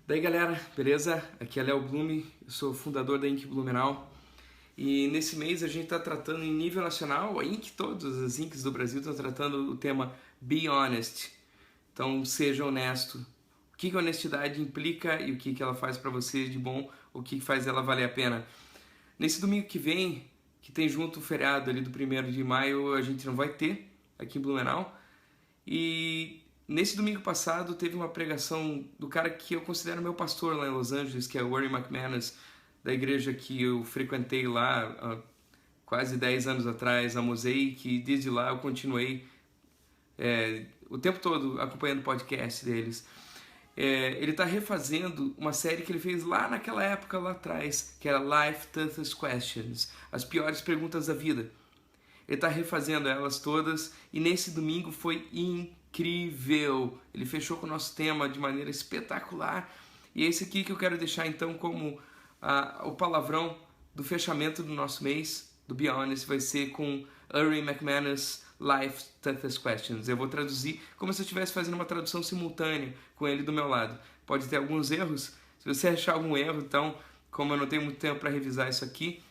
Daí galera, beleza? Aqui é Léo Blume, eu sou fundador da Inc Blumenau e nesse mês a gente está tratando em nível nacional, a Inc, todas as Incs do Brasil estão tratando o tema Be Honest, então seja honesto. O que a honestidade implica e o que ela faz para você de bom, o que faz ela valer a pena. Nesse domingo que vem, que tem junto o feriado ali do 1º de maio, a gente não vai ter aqui em Blumenau. E nesse domingo passado teve uma pregação do cara que eu considero meu pastor lá em Los Angeles, que é o Ernie McManus, da igreja que eu frequentei lá há quase 10 anos atrás, a Mosaic, e desde lá eu continuei o tempo todo acompanhando o podcast deles. Ele está refazendo uma série que ele fez lá naquela época lá atrás, que era Life Toughest Questions, as piores perguntas da vida. Ele está refazendo elas todas e nesse domingo foi incrível. Ele fechou com o nosso tema de maneira espetacular. E é esse aqui que eu quero deixar então como o palavrão do fechamento do nosso mês, do Be Honest, vai ser com Ernie McManus, Life Toughest Questions. Eu vou traduzir como se eu estivesse fazendo uma tradução simultânea com ele do meu lado. Pode ter alguns erros. Se você achar algum erro, então, como eu não tenho muito tempo para revisar isso aqui,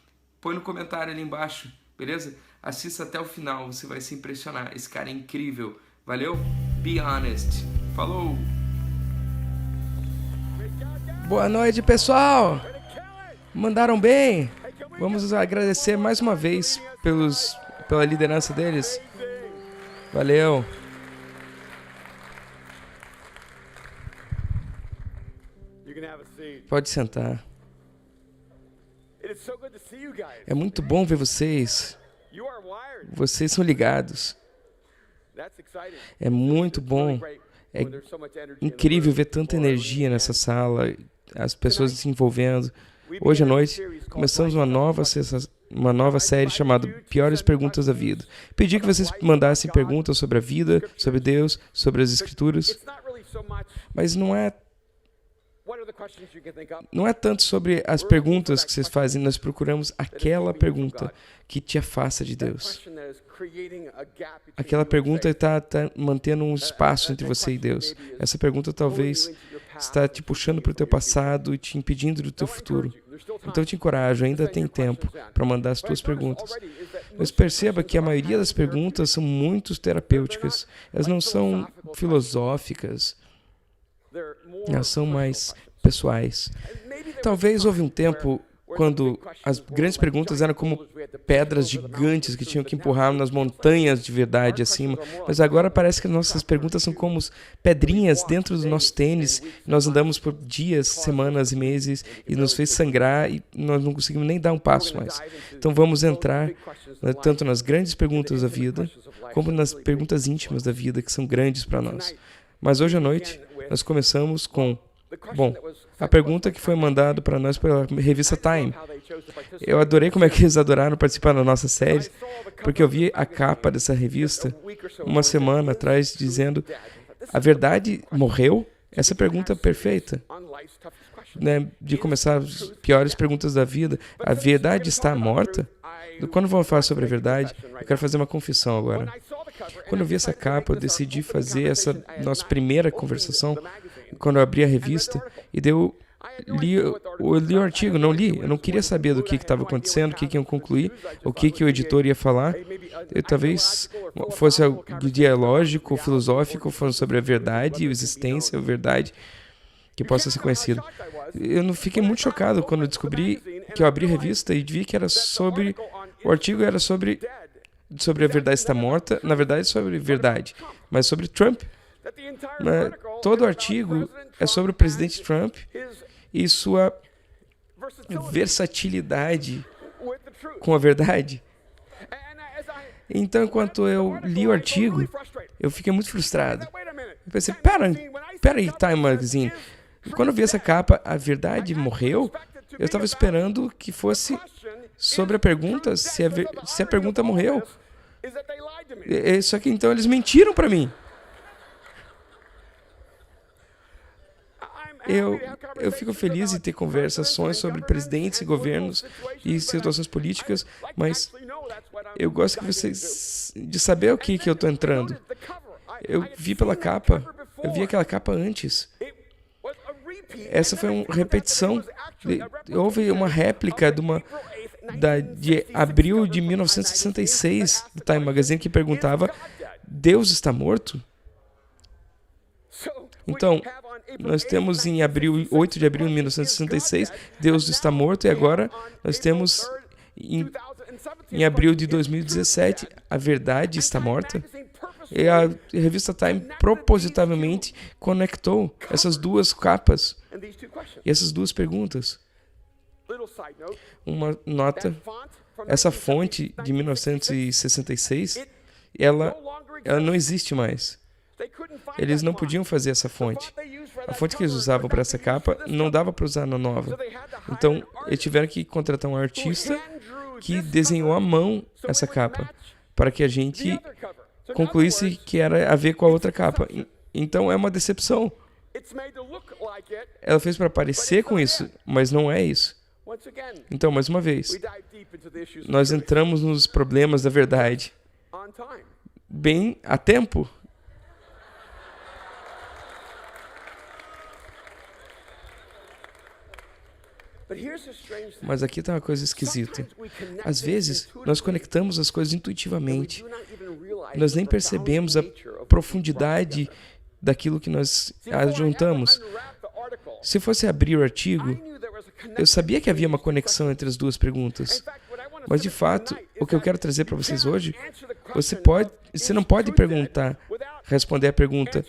põe no comentário ali embaixo, beleza? Assista até o final, você vai se impressionar. Esse cara é incrível. Valeu? Be Honest. Falou! Boa noite, pessoal! Mandaram bem? Vamos agradecer mais uma vez pela liderança deles. Valeu! Pode sentar. É muito bom ver vocês. Vocês são ligados. É muito bom. É incrível ver tanta energia nessa sala, as pessoas se envolvendo. Hoje à noite, começamos uma nova série chamada Piores Perguntas da Vida. Pedi que vocês mandassem perguntas sobre a vida, sobre Deus, sobre as Escrituras. Mas não é tanto sobre as perguntas que vocês fazem, nós procuramos aquela pergunta que te afasta de Deus. Aquela pergunta está mantendo um espaço entre você e Deus. Essa pergunta talvez está te puxando para o teu passado e te impedindo do teu futuro. Então eu te encorajo, ainda tem tempo para mandar as tuas perguntas. Mas perceba que a maioria das perguntas são muito terapêuticas. Elas não são filosóficas. Elas são mais pessoais. Talvez houve um tempo quando as grandes perguntas eram como pedras gigantes que tinham que empurrar nas montanhas de verdade acima, mas agora parece que nossas perguntas são como pedrinhas dentro do nosso tênis. Nós andamos por dias, semanas e meses e nos fez sangrar e nós não conseguimos nem dar um passo mais. Então vamos entrar tanto nas grandes perguntas da vida como nas perguntas íntimas da vida que são grandes para nós. Mas hoje à noite nós começamos com a pergunta que foi mandada para nós pela revista Time. Eu adorei como é que eles adoraram participar da nossa série, porque eu vi a capa dessa revista uma semana atrás dizendo: a verdade morreu? Essa pergunta é perfeita, né, de começar as piores perguntas da vida. A verdade está morta? Quando vamos falar sobre a verdade, eu quero fazer uma confissão agora. Quando eu vi essa capa, eu decidi fazer essa nossa primeira conversação, quando eu abri a revista, e eu li o artigo, eu não queria saber do que estava acontecendo, o que iam concluir, o que o editor ia falar. Talvez fosse algo dialógico, filosófico, falando sobre a verdade, a existência, a verdade que possa ser conhecida. Eu não fiquei muito chocado quando eu descobri que eu abri a revista e vi que era sobre... O artigo era sobre a verdade está morta, na verdade sobre verdade, mas sobre Trump. Todo o artigo é sobre o presidente Trump e sua versatilidade com a verdade. Então, enquanto eu li o artigo, eu fiquei muito frustrado. Eu pensei, pera aí, Time Magazine. Quando eu vi essa capa, a verdade morreu, eu estava esperando que fosse sobre a pergunta, se a pergunta morreu. Só que então eles mentiram para mim. Eu fico feliz em ter conversações sobre presidentes e governos e situações políticas, mas eu gosto de saber o que eu estou entrando. Eu vi pela capa, eu vi aquela capa antes. essa foi uma repetição. Houve uma réplica de abril de 1966 do Time Magazine que perguntava: Deus está morto? Então, nós temos em 8 de abril de 1966, Deus está morto, e agora nós temos em abril de 2017, a verdade está morta. E a revista Time propositavelmente conectou essas duas capas e essas duas perguntas. Uma nota: essa fonte de 1966, ela não existe mais. Eles não podiam fazer essa fonte. A fonte que eles usavam para essa capa não dava para usar na nova. Então, eles tiveram que contratar um artista que desenhou à mão essa capa para que a gente concluísse que era a ver com a outra capa. Então, é uma decepção. Ela fez para parecer com isso, mas não é isso. Então, mais uma vez, nós entramos nos problemas da verdade bem a tempo. Mas aqui está uma coisa esquisita. Às vezes, nós conectamos as coisas intuitivamente. Nós nem percebemos a profundidade daquilo que nós ajuntamos. Se fosse abrir o artigo, eu sabia que havia uma conexão entre as duas perguntas. Mas, de fato, o que eu quero trazer para vocês hoje, você não pode responder a pergunta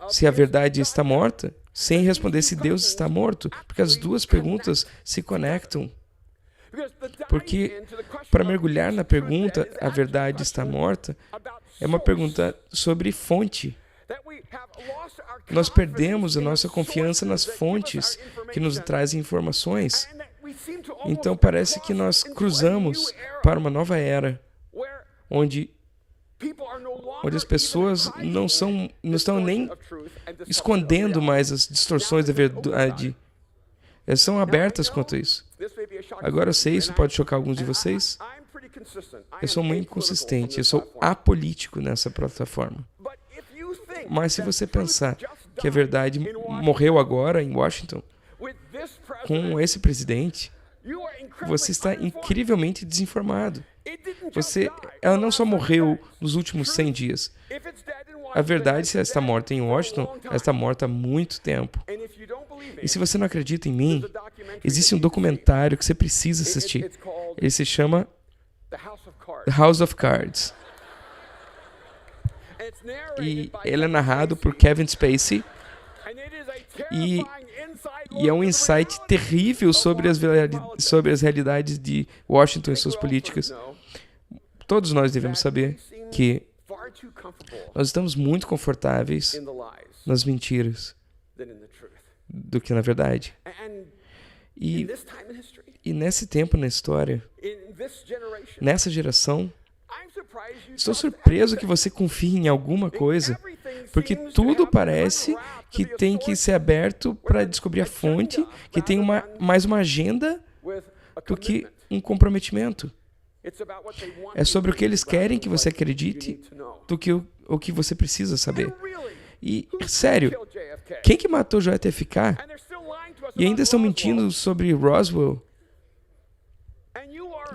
se a verdade está morta, sem responder se Deus está morto, porque as duas perguntas se conectam. Porque para mergulhar na pergunta, a verdade está morta, é uma pergunta sobre fonte. Nós perdemos a nossa confiança nas fontes que nos trazem informações. Então parece que nós cruzamos para uma nova era, onde as pessoas não estão nem escondendo mais as distorções da verdade. Elas são abertas quanto a isso. Agora eu sei, isso pode chocar alguns de vocês. Eu sou muito inconsistente, eu sou apolítico nessa plataforma. Mas se você pensar que a verdade morreu agora em Washington, com esse presidente, você está incrivelmente desinformado. Ela não só morreu nos últimos 100 dias. A verdade, se ela está morta em Washington, ela está morta há muito tempo. E se você não acredita em mim, existe um documentário que você precisa assistir. Ele se chama The House of Cards. E ele é narrado por Kevin Spacey. E é um insight terrível sobre as realidades de Washington e suas políticas. Todos nós devemos saber que nós estamos muito confortáveis nas mentiras do que na verdade. E nesse tempo na história, nessa geração, estou surpreso que você confie em alguma coisa, porque tudo parece que tem que ser aberto para descobrir a fonte, que tem mais uma agenda do que um comprometimento. É sobre o que eles querem que você acredite do que o que você precisa saber. E, sério, quem que matou JFK? E ainda estão mentindo sobre Roswell?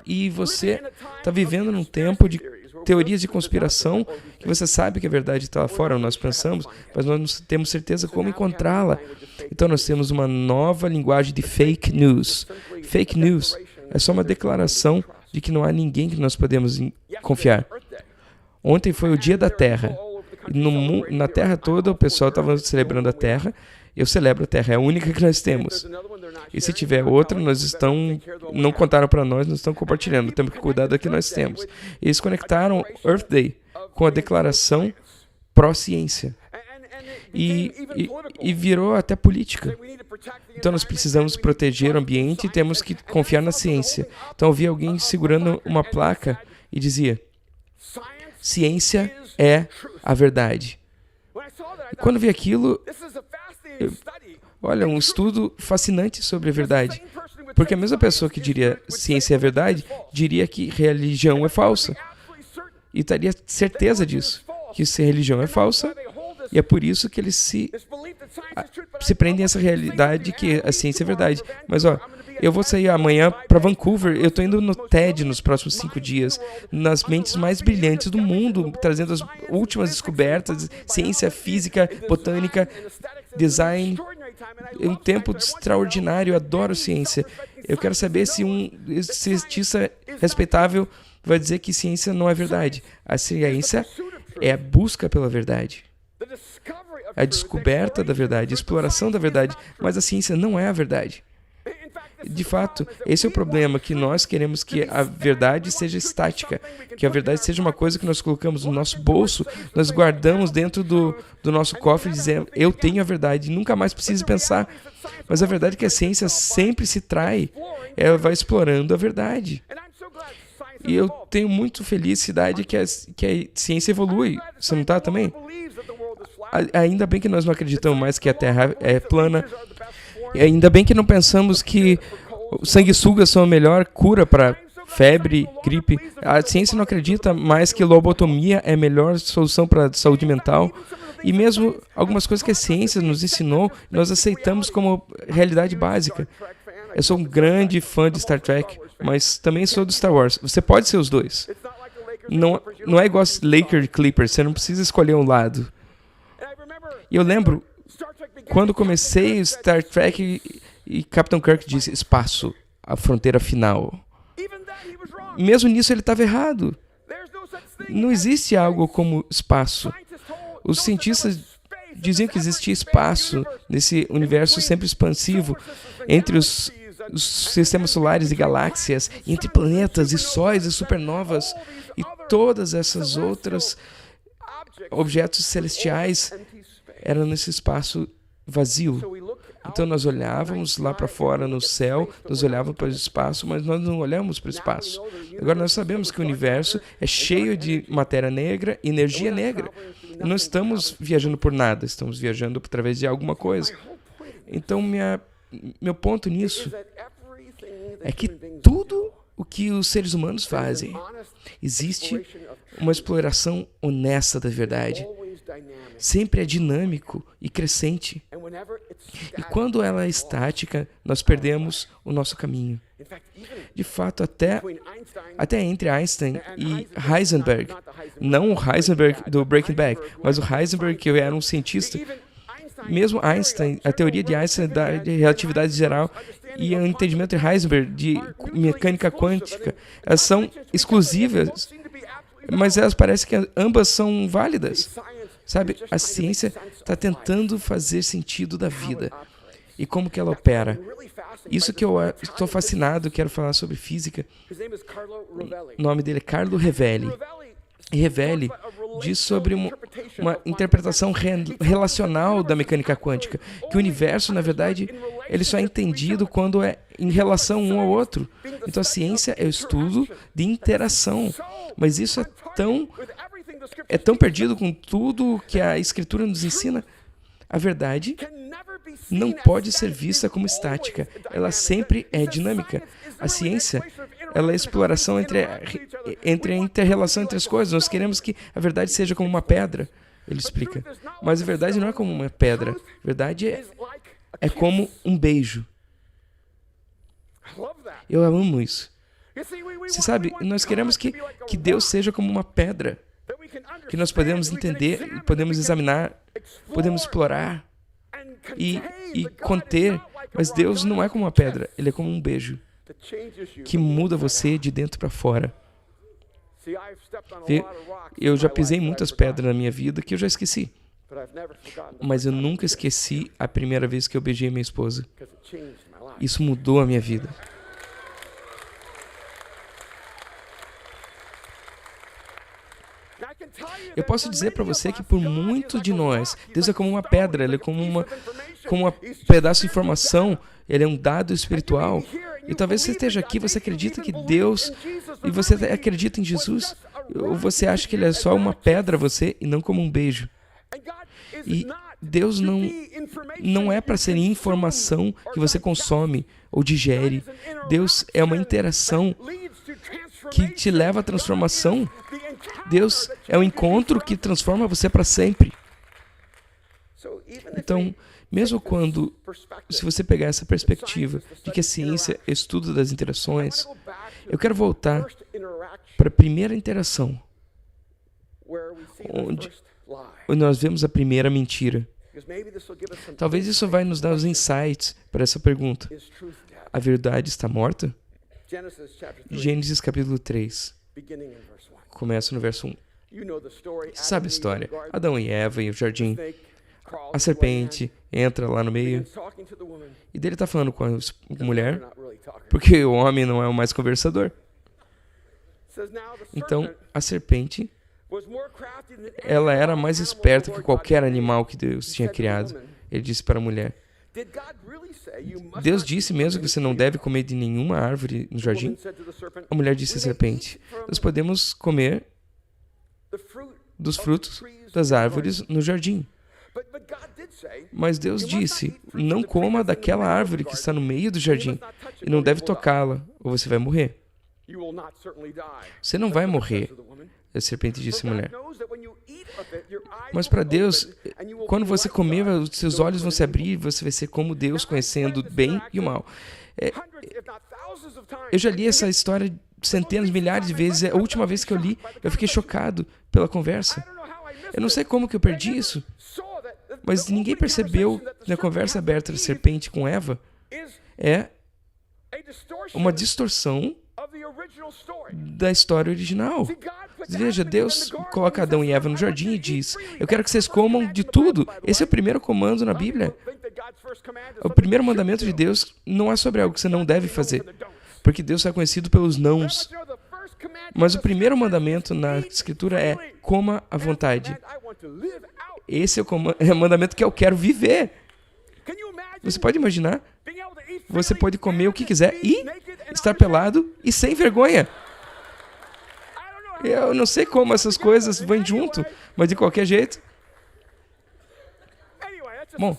E você está vivendo num tempo de teorias de conspiração que você sabe que a verdade está lá fora, nós pensamos, mas nós não temos certeza como encontrá-la. Então nós temos uma nova linguagem de fake news. Fake news é só uma declaração de que não há ninguém que nós podemos confiar. Ontem foi o Dia da Terra. Na Terra toda o pessoal estava celebrando a Terra. Eu celebro a Terra, é a única que nós temos. E se tiver outra, não contaram para nós, não estão compartilhando. Temos que cuidar da que nós temos. Eles conectaram Earth Day com a declaração pró-ciência. E virou até política. Então nós precisamos proteger o ambiente e temos que confiar na ciência. Então eu vi alguém segurando uma placa e dizia: ciência é a verdade. E quando vi aquilo, olha, um estudo fascinante sobre a verdade. Porque a mesma pessoa que diria ciência é a verdade, diria que religião é falsa. E teria certeza disso, que se religião é falsa, e é por isso que eles se se prendem a essa realidade que a ciência é verdade. Mas, eu vou sair amanhã para Vancouver, eu estou indo no TED nos próximos 5 dias, nas mentes mais brilhantes do mundo, trazendo as últimas descobertas, ciência, física, botânica, design. É um tempo extraordinário, eu adoro ciência. Eu quero saber se um cientista respeitável vai dizer que ciência não é verdade. A ciência é a busca pela verdade, a descoberta da verdade, a exploração da verdade, mas a ciência não é a verdade. De fato, esse é o problema, que nós queremos que a verdade seja estática, que a verdade seja uma coisa que nós colocamos no nosso bolso, nós guardamos dentro do nosso cofre e dizemos, eu tenho a verdade, nunca mais preciso pensar. Mas a verdade é que a ciência sempre se trai, ela vai explorando a verdade. E eu tenho muito felicidade que a ciência evolui. Você não está também? Ainda bem que nós não acreditamos mais que a Terra é plana. E ainda bem que não pensamos que sanguessugas são a melhor cura para febre, gripe. A ciência não acredita mais que lobotomia é a melhor solução para a saúde mental. E mesmo algumas coisas que a ciência nos ensinou, nós aceitamos como realidade básica. Eu sou um grande fã de Star Trek, mas também sou do Star Wars. Você pode ser os dois. Não é igual Lakers e Clippers, você não precisa escolher um lado. E eu lembro, quando comecei Star Trek e Capitão Kirk disse, espaço, a fronteira final. Mesmo nisso ele estava errado. Não existe algo como espaço. Os cientistas diziam que existia espaço nesse universo sempre expansivo entre os sistemas solares e galáxias, entre planetas e sóis e supernovas e todas essas outras objetos celestiais eram nesse espaço vazio. Então nós olhávamos lá para fora no céu, nós olhávamos para o espaço, mas nós não olhamos para o espaço. Agora nós sabemos que o universo é cheio de matéria negra e energia negra. E não estamos viajando por nada, estamos viajando através de alguma coisa. Então meu ponto nisso é que tudo o que os seres humanos fazem, existe uma exploração honesta da verdade. Sempre é dinâmico e crescente. E quando ela é estática, nós perdemos o nosso caminho. De fato, até entre Einstein e Heisenberg, não o Heisenberg do Breaking Bad, mas o Heisenberg que era um cientista, mesmo Einstein, a teoria de Einstein da relatividade geral e o entendimento de Heisenberg de mecânica quântica, elas são exclusivas, mas elas parecem que ambas são válidas. Sabe, a ciência está tentando fazer sentido da vida e como que ela opera. Isso que eu estou fascinado, quero falar sobre física. O nome dele é Carlo Rovelli. E Rovelli diz sobre uma interpretação relacional da mecânica quântica, que o universo, na verdade, ele só é entendido quando é em relação um ao outro. Então a ciência é o estudo de interação, mas isso é tão perdido com tudo que a Escritura nos ensina. A verdade não pode ser vista como estática. Ela sempre é dinâmica. A ciência, ela é a exploração entre a inter-relação entre as coisas. Nós queremos que a verdade seja como uma pedra, ele explica. Mas a verdade não é como uma pedra. A verdade é como um beijo. Eu amo isso. Você sabe, nós queremos que Deus seja como uma pedra, que nós podemos entender, podemos examinar, podemos explorar e conter, mas Deus não é como uma pedra, Ele é como um beijo, que muda você de dentro para fora. Eu já pisei em muitas pedras na minha vida que eu já esqueci, mas eu nunca esqueci a primeira vez que eu beijei minha esposa. Isso mudou a minha vida. Eu posso dizer para você que por muito de nós, Deus é como uma pedra, Ele é como um pedaço de informação, Ele é um dado espiritual. E talvez você esteja aqui, você acredita que Deus, e você acredita em Jesus, ou você acha que Ele é só uma pedra a você e não como um beijo. E Deus não é para ser informação que você consome ou digere. Deus é uma interação que te leva à transformação. Deus é um encontro que transforma você para sempre. Então, Mesmo quando, se você pegar essa perspectiva de que a ciência é estudo das interações, eu quero voltar para a primeira interação, onde nós vemos a primeira mentira. Talvez isso vai nos dar os insights para essa pergunta. A verdade está morta? Gênesis capítulo 3. Começa no verso 1. Você sabe a história. Adão e Eva e o jardim. A serpente entra lá no meio. E dele está falando com a mulher, porque o homem não é o mais conversador. Então, a serpente, ela era mais esperta que qualquer animal que Deus tinha criado. Ele disse para a mulher: Deus disse mesmo que você não deve comer de nenhuma árvore no jardim? A mulher disse à serpente: nós podemos comer dos frutos das árvores no jardim. Mas Deus disse: não coma daquela árvore que está no meio do jardim e não deve tocá-la, ou você vai morrer. Você não vai morrer, a serpente disse à mulher. Mas para Deus, quando você comer, os seus olhos vão se abrir e você vai ser como Deus, conhecendo o bem e o mal. Eu já li essa história centenas, milhares de vezes. A última vez que eu li, eu fiquei chocado pela conversa. Eu não sei como que eu perdi isso, mas ninguém percebeu na conversa aberta da serpente com Eva é uma distorção da história original. Veja, Deus coloca Adão e Eva no jardim e diz: eu quero que vocês comam de tudo. Esse é o primeiro comando na Bíblia. O primeiro mandamento de Deus não é sobre algo que você não deve fazer, porque Deus é conhecido pelos nãos. Mas o primeiro mandamento na Escritura é: coma à vontade. Esse é o mandamento que eu quero viver. Você pode imaginar? Você pode comer o que quiser e estar pelado e sem vergonha. Eu não sei como essas coisas vão junto, mas de qualquer jeito. Bom,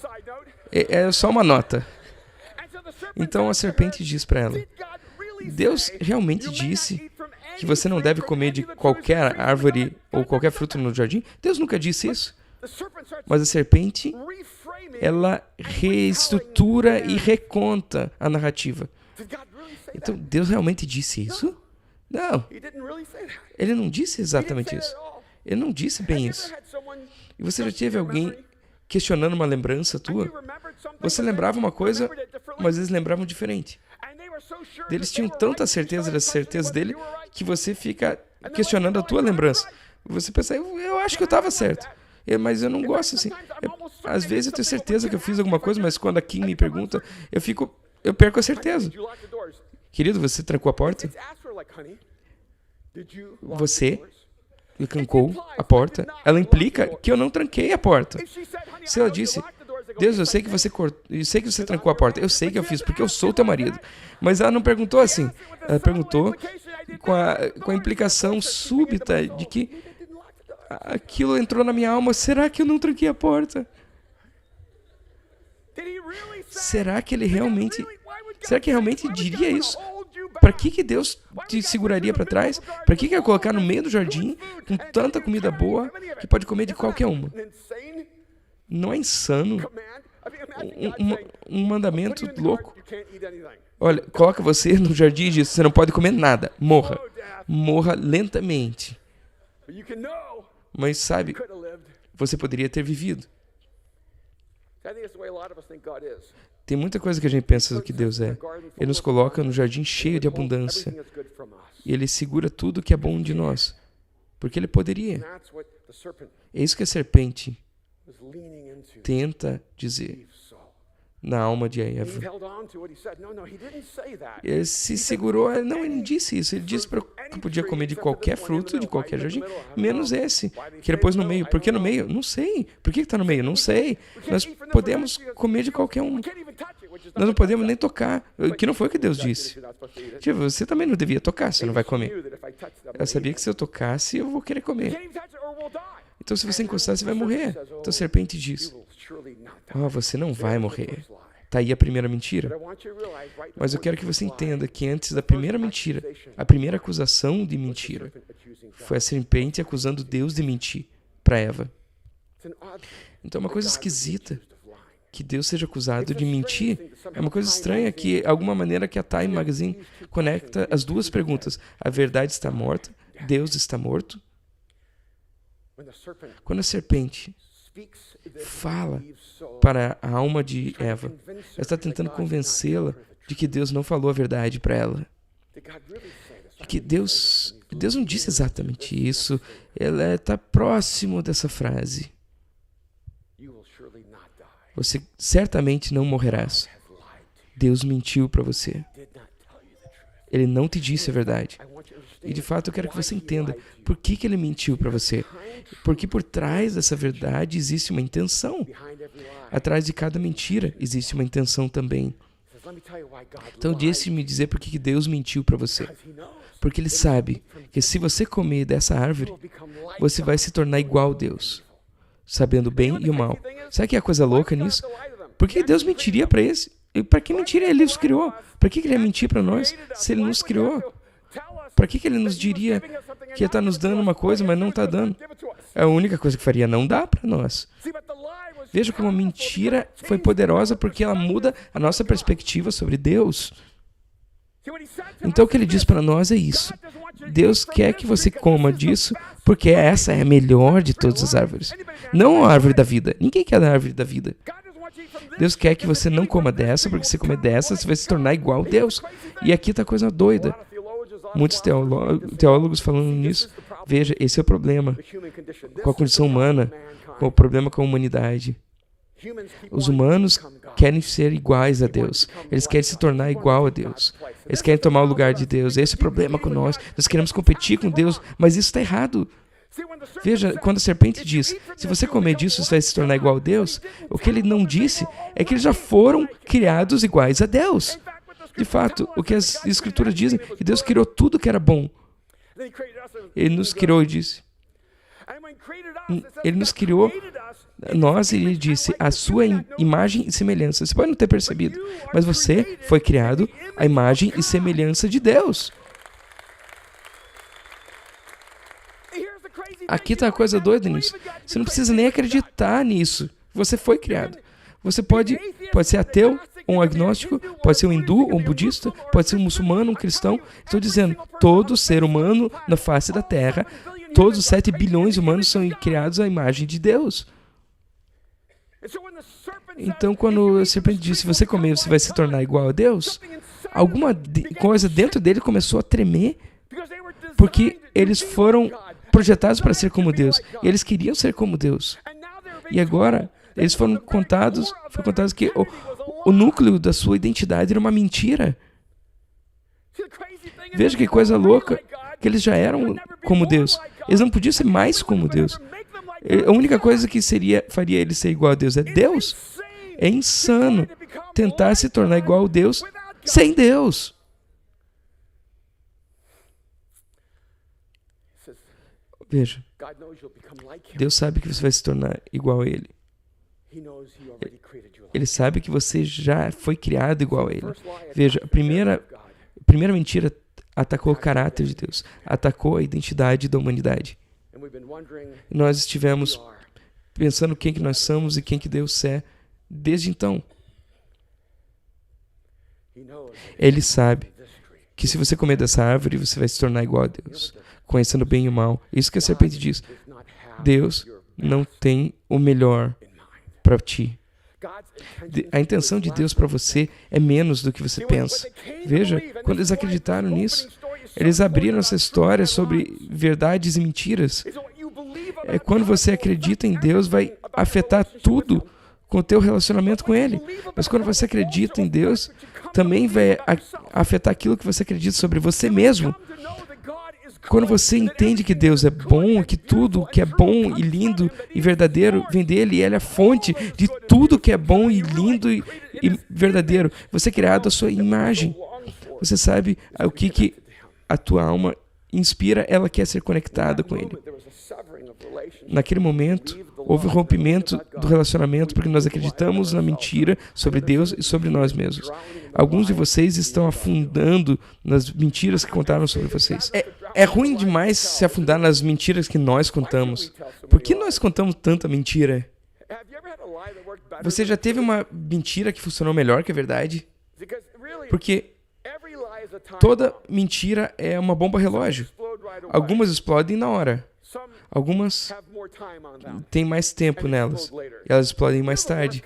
é só uma nota. Então a serpente diz para ela: Deus realmente disse que você não deve comer de qualquer árvore ou qualquer fruto no jardim? Deus nunca disse isso. Mas a serpente, ela reestrutura e reconta a narrativa. Então, Deus realmente disse isso? Não. Ele não disse exatamente isso. Ele não disse bem isso. E você já teve alguém questionando uma lembrança tua? Você lembrava uma coisa, mas eles lembravam diferente. Eles tinham tanta certeza das certezas dele que você fica questionando a tua lembrança. Você pensa: eu acho que eu estava certo. Mas eu não gosto assim. Às vezes eu tenho certeza que eu fiz alguma coisa, mas quando a Kim me pergunta, eu perco a certeza. Querido, você trancou a porta? Você trancou a porta? Ela implica que eu não tranquei a porta. Se ela disse: Deus, eu sei que você trancou a porta. Eu sei que eu fiz, porque eu sou teu marido. Mas ela não perguntou assim. Ela perguntou com a implicação súbita de que aquilo entrou na minha alma. Será que eu não tranquei a porta? Será que realmente diria isso? Para que Deus te seguraria para trás? Para que ia colocar no meio do jardim com tanta comida boa que pode comer de qualquer uma? Não é insano? Um mandamento louco. Olha, coloca você no jardim e diz: você não pode comer nada. Morra. Morra lentamente. Mas sabe, você poderia ter vivido. Tem muita coisa que a gente pensa do que Deus é. Ele nos coloca no jardim cheio de abundância. E Ele segura tudo que é bom de nós. Porque Ele poderia. É isso que a serpente tenta dizer na alma de Eva. Ele se segurou. Não, ele não disse isso. Ele disse que podia comer de qualquer fruto, de qualquer jardim, menos esse, que ele pôs no meio. Por que no meio? Não sei. Por que está no meio? Não sei. Nós podemos comer de qualquer um. Nós não podemos nem tocar. Que não foi o que Deus disse. Tipo, você também não devia tocar, você não vai comer. Eu sabia que se eu tocasse, eu vou querer comer. Então, se você encostar, você vai morrer. Então, a serpente diz: você não vai morrer. Está aí a primeira mentira. Mas eu quero que você entenda que antes da primeira mentira, a primeira acusação de mentira, foi a serpente acusando Deus de mentir para Eva. Então, é uma coisa esquisita que Deus seja acusado de mentir. É uma coisa estranha que, de alguma maneira, que a Time Magazine conecta as duas perguntas. A verdade está morta? Deus está morto? Quando a serpente fala para a alma de Eva, ela está tentando convencê-la de que Deus não falou a verdade para ela. Que Deus não disse exatamente isso. Ela está próximo dessa frase. Você certamente não morrerás. Deus mentiu para você. Ele não te disse a verdade. E de fato eu quero que você entenda por que ele mentiu para você. Porque por trás dessa verdade existe uma intenção. Atrás de cada mentira existe uma intenção também. Então deixe-me dizer por que Deus mentiu para você. Porque Ele sabe que se você comer dessa árvore, você vai se tornar igual a Deus, sabendo o bem e o mal. Sabe que é a coisa louca nisso? Por que Deus mentiria para esse? E para que mentira Ele os criou? Para que Ele ia mentir para nós se Ele nos criou? Para que Ele nos diria que está nos dando uma coisa, mas não está dando? É a única coisa que faria não dar para nós. Veja como a mentira foi poderosa porque ela muda a nossa perspectiva sobre Deus. Então o que Ele diz para nós é isso. Deus quer que você coma disso porque essa é a melhor de todas as árvores. Não a árvore da vida. Ninguém quer a árvore da vida. Deus quer que você não coma dessa, porque se comer dessa, você vai se tornar igual a Deus. E aqui está a coisa doida. Muitos teólogos falando nisso. Veja, esse é o problema com a condição humana, com o problema com a humanidade. Os humanos querem ser iguais a Deus. Eles querem se tornar igual a Deus. Eles querem tomar o lugar de Deus. Esse é o problema com nós. Nós queremos competir com Deus, mas isso está errado. Veja, quando a serpente diz, se você comer disso, você vai se tornar igual a Deus, o que ele não disse é que eles já foram criados iguais a Deus. De fato, o que as Escrituras dizem, que Deus criou tudo que era bom. Ele nos criou e disse. Ele nos criou, nós, ele disse, a sua imagem e semelhança. Você pode não ter percebido, mas você foi criado à imagem e semelhança de Deus. Aqui está a coisa doida nisso. Você não precisa nem acreditar nisso. Você foi criado. Você pode ser ateu, um agnóstico, pode ser um hindu, um budista, pode ser um muçulmano, um cristão. Estou dizendo, todo ser humano na face da Terra, todos os 7 bilhões de humanos são criados à imagem de Deus. Então, quando a serpente disse, se você comer, você vai se tornar igual a Deus, alguma coisa dentro dele começou a tremer, porque eles foram projetados para ser como Deus, e eles queriam ser como Deus. E agora, eles foi contados que o núcleo da sua identidade era uma mentira. Veja que coisa louca, que eles já eram como Deus. Eles não podiam ser mais como Deus. A única coisa que faria eles ser igual a Deus é Deus. É insano tentar se tornar igual a Deus sem Deus. Veja, Deus sabe que você vai se tornar igual a Ele. Ele sabe que você já foi criado igual a Ele. Veja, a primeira mentira atacou o caráter de Deus, atacou a identidade da humanidade. Nós estivemos pensando quem que nós somos e quem que Deus é desde então. Ele sabe que se você comer dessa árvore, você vai se tornar igual a Deus, conhecendo o bem e o mal. Isso que a serpente diz. Deus não tem o melhor para ti. A intenção de Deus para você é menos do que você pensa. Veja, quando eles acreditaram nisso, eles abriram essa história sobre verdades e mentiras. Quando você acredita em Deus, vai afetar tudo com o teu relacionamento com Ele. Mas quando você acredita em Deus, também vai afetar aquilo que você acredita sobre você mesmo. Quando você entende que Deus é bom, que tudo que é bom e lindo e verdadeiro vem dele, e Ele é a fonte de tudo que é bom e lindo e verdadeiro, você é criado à sua imagem. Você sabe o que a tua alma inspira, ela quer ser conectada com Ele. Naquele momento, houve um rompimento do relacionamento porque nós acreditamos na mentira sobre Deus e sobre nós mesmos. Alguns de vocês estão afundando nas mentiras que contaram sobre vocês. É ruim demais se afundar nas mentiras que nós contamos. Por que nós contamos tanta mentira? Você já teve uma mentira que funcionou melhor que a verdade? Porque toda mentira é uma bomba relógio. Algumas explodem na hora. Algumas têm mais tempo nelas. E elas explodem mais tarde.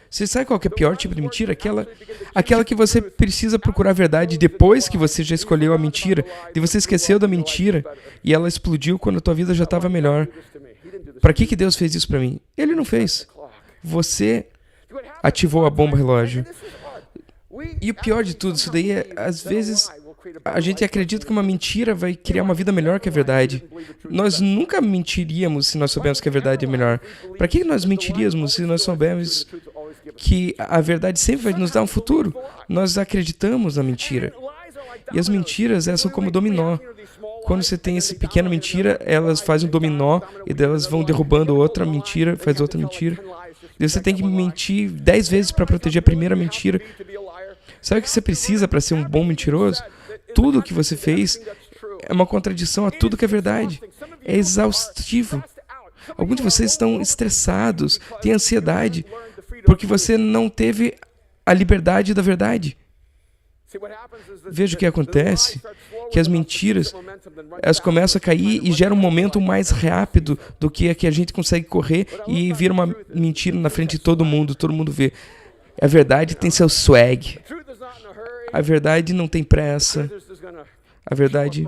Você sabe qual que é o pior tipo de mentira? Aquela que você precisa procurar a verdade depois que você já escolheu a mentira, e você esqueceu da mentira e ela explodiu quando a tua vida já estava melhor. Para que Deus fez isso para mim? Ele não fez. Você ativou a bomba relógio. E o pior de tudo, isso daí é, às vezes, a gente acredita que uma mentira vai criar uma vida melhor que a verdade. Nós nunca mentiríamos se nós soubéssemos que a verdade é melhor. Para que nós mentiríamos se nós soubéssemos que a verdade sempre vai nos dar um futuro? Nós acreditamos na mentira. E as mentiras, elas são como dominó. Quando você tem essa pequena mentira, elas fazem um dominó e delas vão derrubando outra mentira, faz outra mentira. E você tem que mentir 10 vezes para proteger a primeira mentira. Sabe o que você precisa para ser um bom mentiroso? Tudo o que você fez é uma contradição a tudo que é verdade. É exaustivo. Alguns de vocês estão estressados, têm ansiedade, porque você não teve a liberdade da verdade. Veja o que acontece, que as mentiras, elas começam a cair e geram um momento mais rápido do que a gente consegue correr e vira uma mentira na frente de todo mundo vê. A verdade tem seu swag. A verdade não tem pressa. A verdade,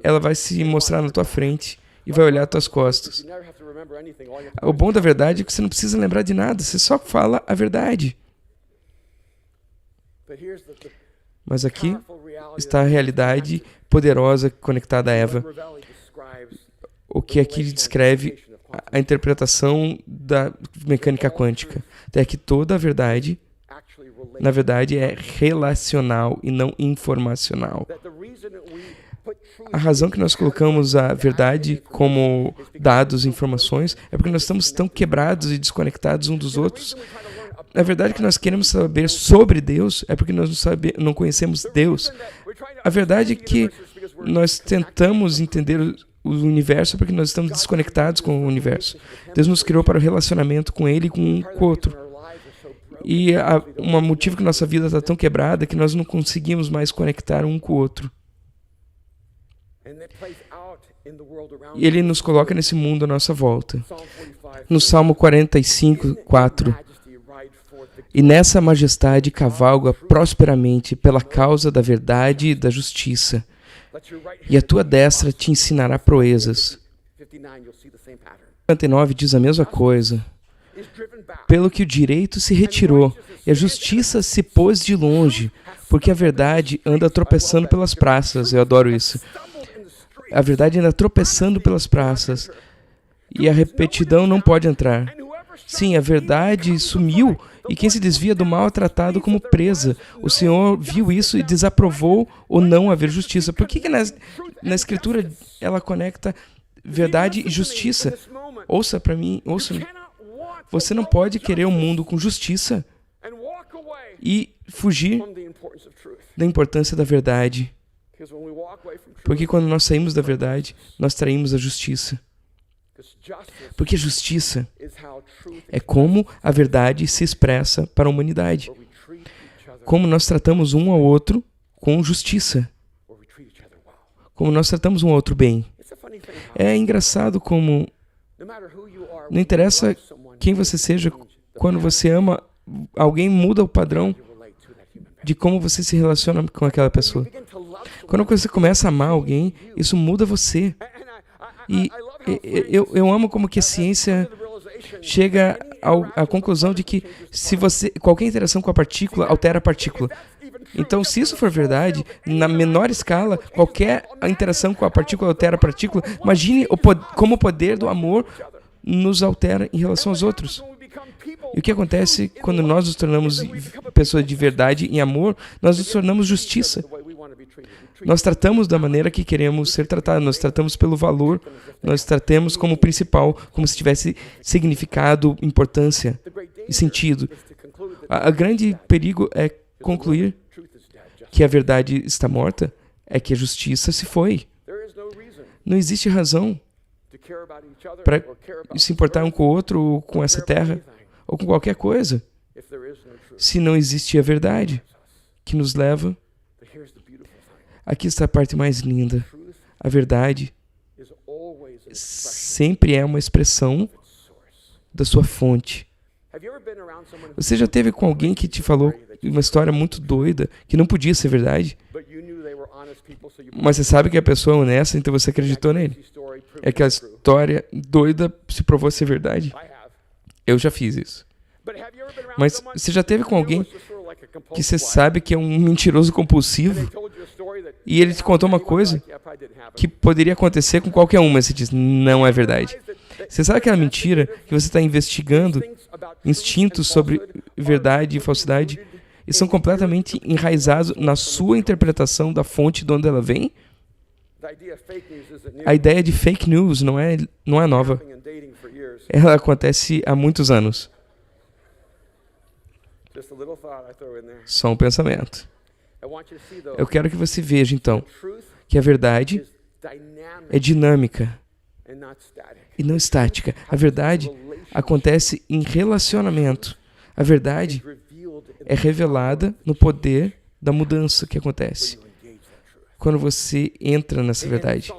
ela vai se mostrar na tua frente e vai olhar as tuas costas. O bom da verdade é que você não precisa lembrar de nada, você só fala a verdade. Mas aqui está a realidade poderosa conectada a Eva. O que aqui descreve a interpretação da mecânica quântica. É que toda a verdade, na verdade, é relacional e não informacional. A razão que nós colocamos a verdade como dados e informações é porque nós estamos tão quebrados e desconectados uns dos outros. A verdade que nós queremos saber sobre Deus é porque nós não conhecemos Deus. A verdade é que nós tentamos entender o universo porque nós estamos desconectados com o universo. Deus nos criou para o relacionamento com Ele e com um com o outro. E um motivo que nossa vida está tão quebrada é que nós não conseguimos mais conectar um com o outro. E Ele nos coloca nesse mundo à nossa volta. No Salmo 45, 4. E nessa majestade cavalga prosperamente pela causa da verdade e da justiça. E a tua destra te ensinará proezas. 59 diz a mesma coisa. Pelo que o direito se retirou e a justiça se pôs de longe, porque a verdade anda tropeçando pelas praças. Eu adoro isso. A verdade anda tropeçando pelas praças e a repetidão não pode entrar. Sim, a verdade sumiu e quem se desvia do mal é tratado como presa. O Senhor viu isso e desaprovou o não haver justiça. Por que na Escritura ela conecta verdade e justiça? Ouça para mim, ouça-me. Você não pode querer um mundo com justiça e fugir da importância da verdade. Porque quando nós saímos da verdade, nós traímos a justiça. Porque a justiça é como a verdade se expressa para a humanidade. Como nós tratamos um ao outro com justiça. Como nós tratamos um ao outro bem. É engraçado como não interessa quem você seja, quando você ama alguém, muda o padrão de como você se relaciona com aquela pessoa. Quando você começa a amar alguém, isso muda você. E eu amo como que a ciência chega à conclusão de que qualquer interação com a partícula altera a partícula. Então, se isso for verdade, na menor escala, qualquer interação com a partícula altera a partícula. Imagine como o poder do amor nos altera em relação aos outros. E o que acontece quando nós nos tornamos pessoas de verdade e amor? Nós nos tornamos justiça. Nós tratamos da maneira que queremos ser tratados, nós tratamos pelo valor, nós tratamos como principal, como se tivesse significado, importância e sentido. O grande perigo é concluir que a verdade está morta, é que a justiça se foi. Não existe razão para se importar um com o outro, com essa terra, ou com qualquer coisa, se não existe a verdade que nos leva. Aqui está a parte mais linda. A verdade sempre é uma expressão da sua fonte. Você já esteve com alguém que te falou uma história muito doida, que não podia ser verdade, mas você sabe que a pessoa é honesta, então você acreditou nele? É que a história doida se provou ser verdade? Eu já fiz isso. Mas você já esteve com alguém que você sabe que é um mentiroso compulsivo e ele te contou uma coisa que poderia acontecer com qualquer um, mas você diz, não é verdade. Você sabe aquela mentira que você está investigando, instintos sobre verdade e falsidade, e são completamente enraizados na sua interpretação da fonte de onde ela vem? A ideia de fake news não é nova. Ela acontece há muitos anos. Só um pensamento. Eu quero que você veja, então, que a verdade é dinâmica e não estática. A verdade acontece em relacionamento. A verdade é revelada no poder da mudança que acontece quando você entra nessa verdade.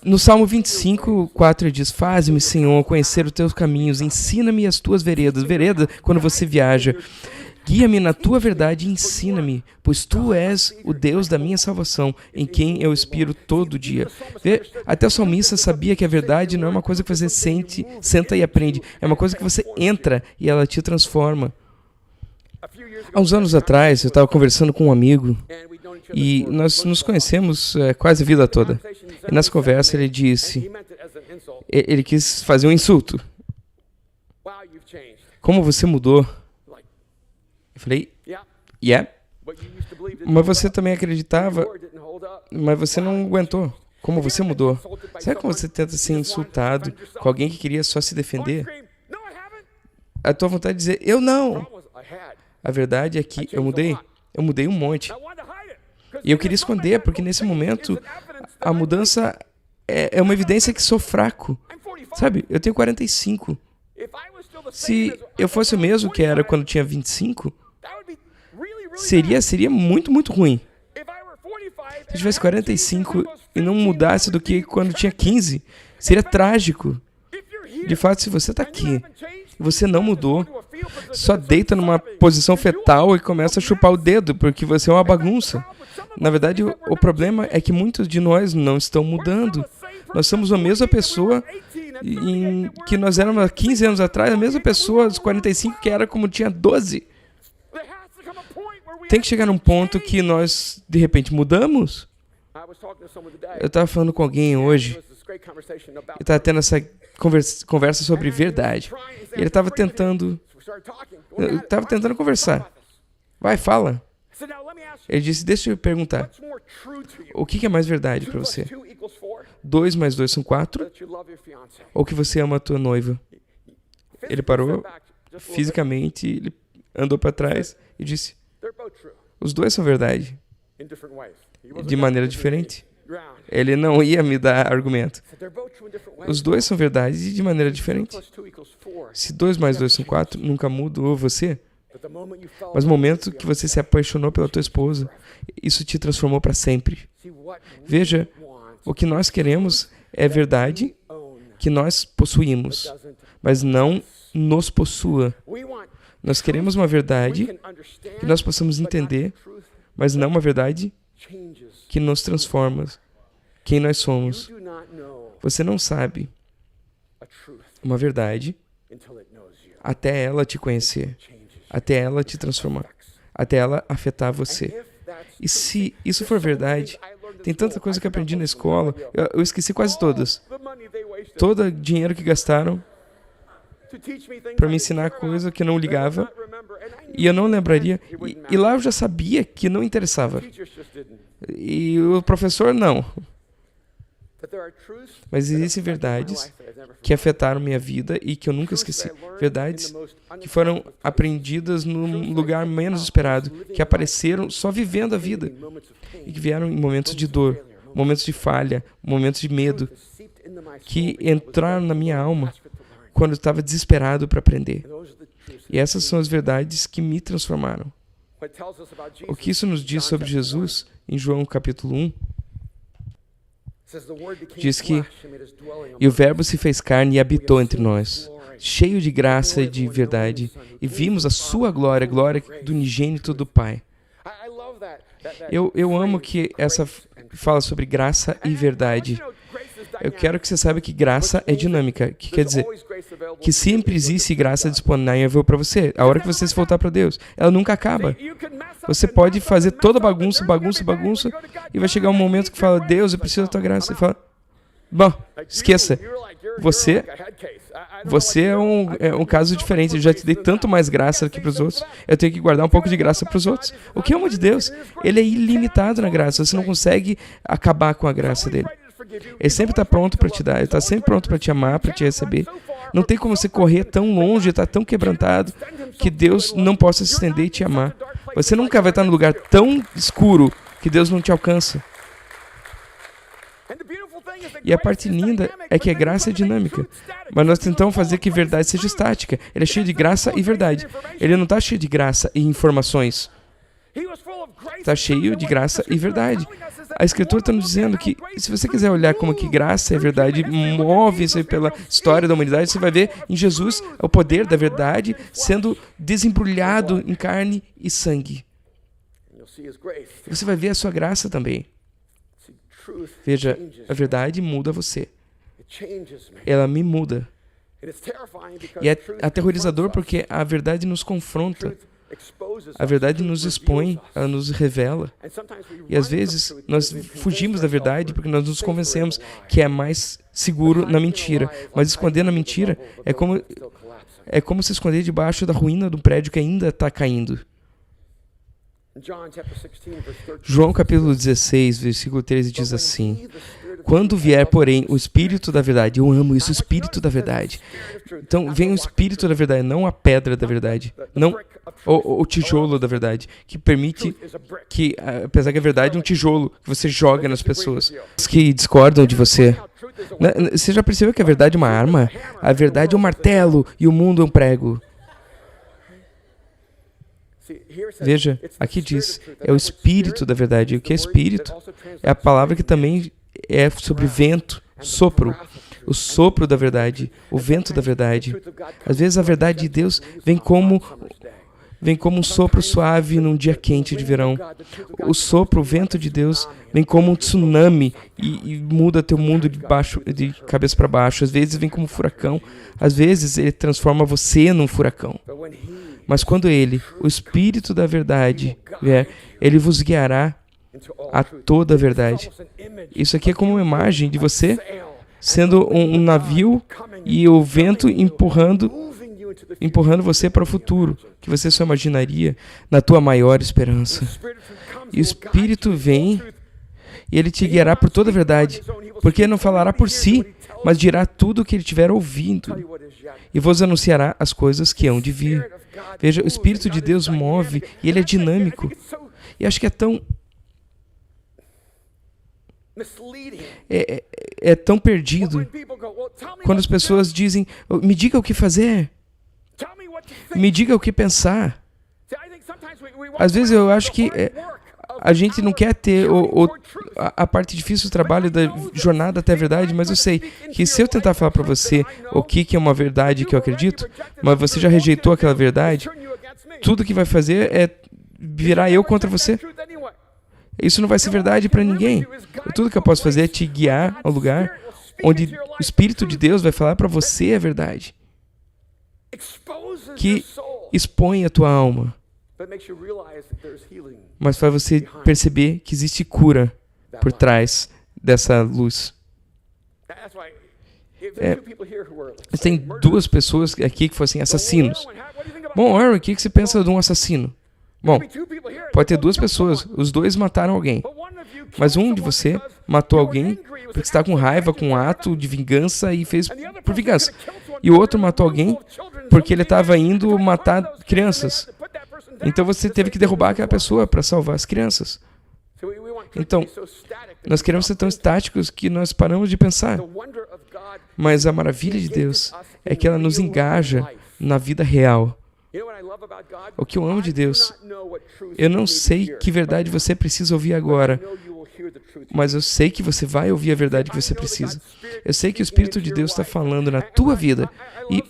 No Salmo 25, 4 diz, faze-me, Senhor, conhecer os teus caminhos, ensina-me as tuas veredas. Vereda, quando você viaja. Guia-me na tua verdade e ensina-me, pois tu és o Deus da minha salvação, em quem eu expiro todo dia. Vê? Até o salmista sabia que a verdade não é uma coisa que você senta e aprende, é uma coisa que você entra e ela te transforma. Há uns anos atrás, eu estava conversando com um amigo e nós nos conhecemos quase a vida toda. E nessa conversa ele disse, ele quis fazer um insulto. Como você mudou? Eu falei, yeah. Mas você também acreditava, mas você não aguentou. Como você mudou? Sabe como você tenta ser insultado com alguém que queria só se defender? A tua vontade de dizer, eu não. A verdade é que eu mudei um monte. E eu queria esconder, porque nesse momento a mudança é uma evidência que sou fraco. Sabe, eu tenho 45. Se eu fosse o mesmo que era quando tinha 25, seria muito, muito ruim. Se eu tivesse 45 e não mudasse do que quando tinha 15, seria trágico. De fato, se você está aqui e você não mudou, só deita numa posição fetal e começa a chupar o dedo, porque você é uma bagunça. Na verdade, o problema é que muitos de nós não estão mudando. Nós somos a mesma pessoa que nós éramos há 15 anos atrás, a mesma pessoa aos 45 que era como tinha 12. Tem que chegar num ponto que nós, de repente, mudamos. Eu estava falando com alguém hoje, e estava tendo essa conversa sobre verdade. E ele estava tentando conversar. Vai, fala. Ele disse, deixa eu perguntar. O que é mais verdade para você? 2 mais 2 são 4? Ou que você ama a tua noiva? Ele parou, fisicamente, ele andou para trás e disse, os dois são verdade. De maneira diferente. Ele não ia me dar argumento. Os dois são verdade de maneira diferente. Se 2 mais 2 são 4, nunca mudou você. Mas no momento que você se apaixonou pela tua esposa, isso te transformou para sempre. Veja, o que nós queremos é verdade que nós possuímos, mas não nos possua. Nós queremos uma verdade que nós possamos entender, mas não uma verdade que nos transforma, quem nós somos. Você não sabe uma verdade até ela te conhecer, até ela te transformar, até ela afetar você. E se isso for verdade, tem tanta coisa que eu aprendi na escola, eu esqueci quase todas. Todo o dinheiro que gastaram para me ensinar coisa que eu não ligava, e eu não lembraria. E lá eu já sabia que não interessava. E o professor não. Mas existem verdades que afetaram minha vida e que eu nunca esqueci. Verdades que foram aprendidas num lugar menos esperado, que apareceram só vivendo a vida e que vieram em momentos de dor, momentos de falha, momentos de medo, que entraram na minha alma quando eu estava desesperado para aprender. E essas são as verdades que me transformaram. O que isso nos diz sobre Jesus, em João capítulo 1, diz que e o Verbo se fez carne e habitou entre nós, cheio de graça e de verdade, e vimos a sua glória, a glória do unigênito do Pai. Eu amo que essa fala sobre graça e verdade. Eu quero que você saiba que graça é dinâmica, que quer dizer que sempre existe graça disponível para você. A hora que você se voltar para Deus, ela nunca acaba. Você pode fazer toda bagunça, e vai chegar um momento que fala, Deus, eu preciso da tua graça. E fala, bom, esqueça. Você é um caso diferente. Eu já te dei tanto mais graça aqui para os outros. Eu tenho que guardar um pouco de graça para os outros. O que é o amor de Deus? Ele é ilimitado na graça. Você não consegue acabar com a graça dele. Ele sempre está pronto para te dar. Ele está sempre pronto para te amar, para te receber. Não tem como você correr tão longe, estar tão quebrantado, que Deus não possa se estender e te amar. Você nunca vai estar num lugar tão escuro que Deus não te alcança. E a parte linda é que a graça é dinâmica. Mas nós tentamos fazer que verdade seja estática. Ele é cheio de graça e verdade. Ele não está cheio de graça e informações. Está cheio de graça e verdade. A Escritura está nos dizendo que, se você quiser olhar como que graça e verdade move isso aí pela história da humanidade, você vai ver em Jesus o poder da verdade sendo desembrulhado em carne e sangue. Você vai ver a sua graça também. Veja, a verdade muda você. Ela me muda. E é aterrorizador porque a verdade nos confronta. A verdade nos expõe, ela nos revela. E às vezes nós fugimos da verdade porque nós nos convencemos que é mais seguro na mentira. Mas esconder na mentira é como se esconder debaixo da ruína de um prédio que ainda está caindo. João capítulo 16, versículo 13 diz assim: quando vier, porém, o Espírito da verdade, eu amo isso, o Espírito da verdade. Então, vem o Espírito da verdade, não a pedra da verdade, não o tijolo da verdade, que permite que, apesar que a verdade é um tijolo que você joga nas pessoas que discordam de você. Você já percebeu que a verdade é uma arma? A verdade é um martelo e o mundo é um prego. Veja, aqui diz, é o Espírito da verdade. E o que é Espírito? É a palavra que também é sobre vento, sopro. O sopro da verdade, o vento da verdade. Às vezes a verdade de Deus vem como um sopro suave num dia quente de verão. O sopro, o vento de Deus, vem como um tsunami e muda teu mundo de cabeça para baixo. Às vezes vem como um furacão. Às vezes ele transforma você num furacão. Mas quando ele, o Espírito da verdade, vier, ele vos guiará a toda a verdade. Isso aqui é como uma imagem de você sendo um navio e o vento empurrando você para o futuro, que você só imaginaria na tua maior esperança. E o Espírito vem e ele te guiará por toda a verdade, porque ele não falará por si, mas dirá tudo o que ele estiver ouvindo e vos anunciará as coisas que hão de vir. Veja, o Espírito de Deus move e ele é dinâmico. E acho que é tão... É tão perdido quando as pessoas dizem, me diga o que fazer, me diga o que pensar. Às vezes eu acho que a gente não quer ter a parte difícil do trabalho da jornada até a verdade, mas eu sei que se eu tentar falar para você o que é uma verdade que eu acredito, mas você já rejeitou aquela verdade, tudo que vai fazer é virar eu contra você. Isso não vai ser verdade para ninguém. Tudo que eu posso fazer é te guiar ao lugar onde o Espírito de Deus vai falar para você a verdade, que expõe a tua alma, mas faz você perceber que existe cura por trás dessa luz. Tem duas pessoas aqui que fossem assassinos. Bom, Aaron, o que você pensa de um assassino? Bom, pode ter duas pessoas, os dois mataram alguém, mas um de você matou alguém porque está com raiva, com um ato de vingança e fez por vingança. E o outro matou alguém porque ele estava indo matar crianças. Então você teve que derrubar aquela pessoa para salvar as crianças. Então, nós queremos ser tão estáticos que nós paramos de pensar. Mas a maravilha de Deus é que ela nos engaja na vida real. O que eu amo de Deus, eu não sei que verdade você precisa ouvir agora, mas eu sei que você vai ouvir a verdade que você precisa. Eu sei que o Espírito de Deus está falando na tua vida. E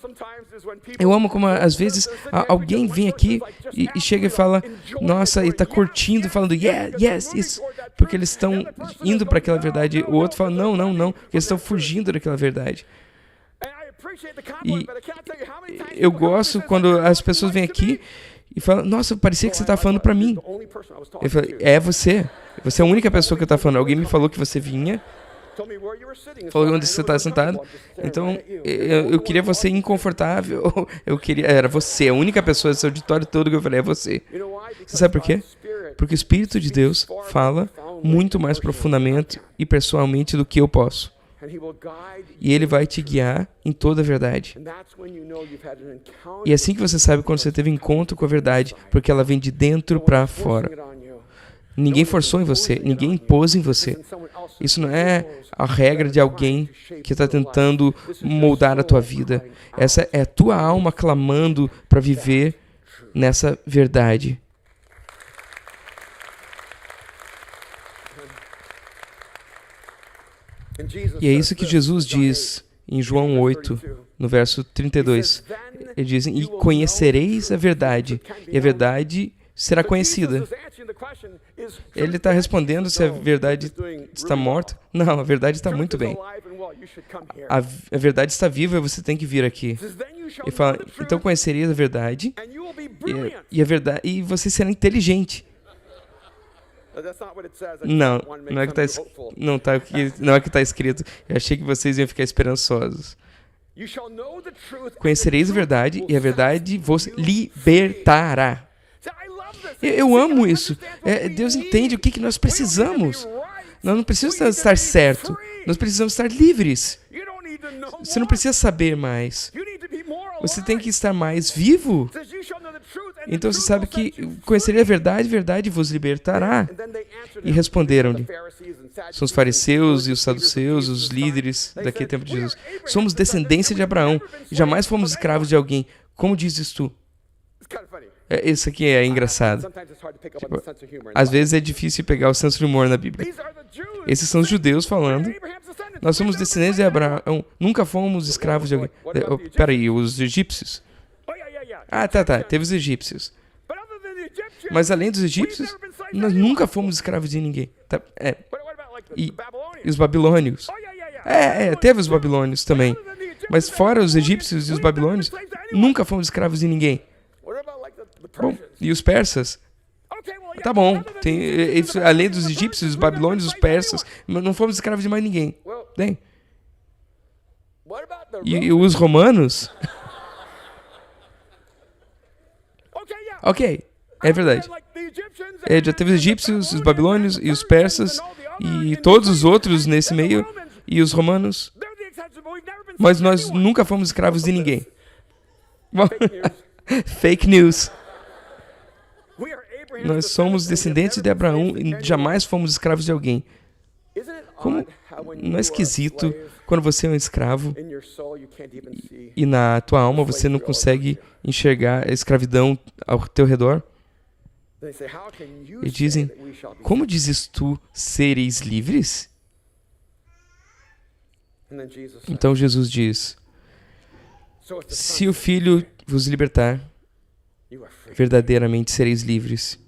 eu amo como, às vezes, alguém vem aqui e chega e fala, nossa, e está curtindo, falando, yeah, yes, isso, porque eles estão indo para aquela verdade. O outro fala, não, não, não, porque eles estão fugindo daquela verdade. E eu gosto quando as pessoas vêm aqui e falam, nossa, parecia que você está falando para mim. Eu falei, é você. Você é a única pessoa que eu estou falando. Alguém me falou que você vinha, falou onde você está sentado. Então, eu queria você inconfortável. Era você, a única pessoa desse auditório todo que eu falei, é você. Você sabe por quê? Porque o Espírito de Deus fala muito mais profundamente e pessoalmente do que eu posso. E Ele vai te guiar em toda a verdade. E é assim que você sabe quando você teve encontro com a verdade, porque ela vem de dentro para fora. Ninguém forçou em você, ninguém impôs em você. Isso não é a regra de alguém que está tentando moldar a tua vida. Essa é a tua alma clamando para viver nessa verdade. E é isso que Jesus diz em João 8, no verso 32. Ele diz, e conhecereis a verdade, e a verdade será conhecida. Ele está respondendo se a verdade está morta. Não, a verdade está muito bem. A verdade está viva e você tem que vir aqui. Ele fala, então conhecereis a verdade, e você será inteligente. Não, não é que está escrito. Eu achei que vocês iam ficar esperançosos. Conhecereis a verdade e a verdade vos libertará. Eu amo isso. Deus entende o que nós precisamos. Nós não precisamos estar certo. Nós precisamos estar livres. Você não precisa saber mais. Você tem que estar mais vivo. Então você sabe que conheceria a verdade vos libertará. E responderam-lhe. São os fariseus e os saduceus, os líderes daquele tempo de Jesus. Somos descendência de Abraão e jamais fomos escravos de alguém. Como dizes tu? Isso aqui é engraçado. Tipo, às vezes é difícil pegar o senso de humor na Bíblia. Esses são os judeus falando. Nós somos descendentes de Abraão. Nunca fomos escravos de alguém. Peraí, os egípcios? Tá. Teve os egípcios. Mas além dos egípcios, nós nunca fomos escravos de ninguém. E os babilônios? Teve os babilônios também. Mas fora os egípcios e os babilônios, nunca fomos escravos de ninguém. Bom, e os persas? Tá bom. Além dos egípcios, os babilônios, os persas, não fomos escravos de mais ninguém. Bem. E os romanos? Ok, é verdade. Já teve os egípcios, os babilônios e os persas e todos os outros nesse meio e os romanos. Mas nós nunca fomos escravos de ninguém. Fake news. Nós somos descendentes de Abraão e jamais fomos escravos de alguém. Como não é esquisito quando você é um escravo e na tua alma você não consegue enxergar a escravidão ao teu redor? E dizem, como dizes tu sereis livres? Então Jesus diz, se o Filho vos libertar, verdadeiramente sereis livres.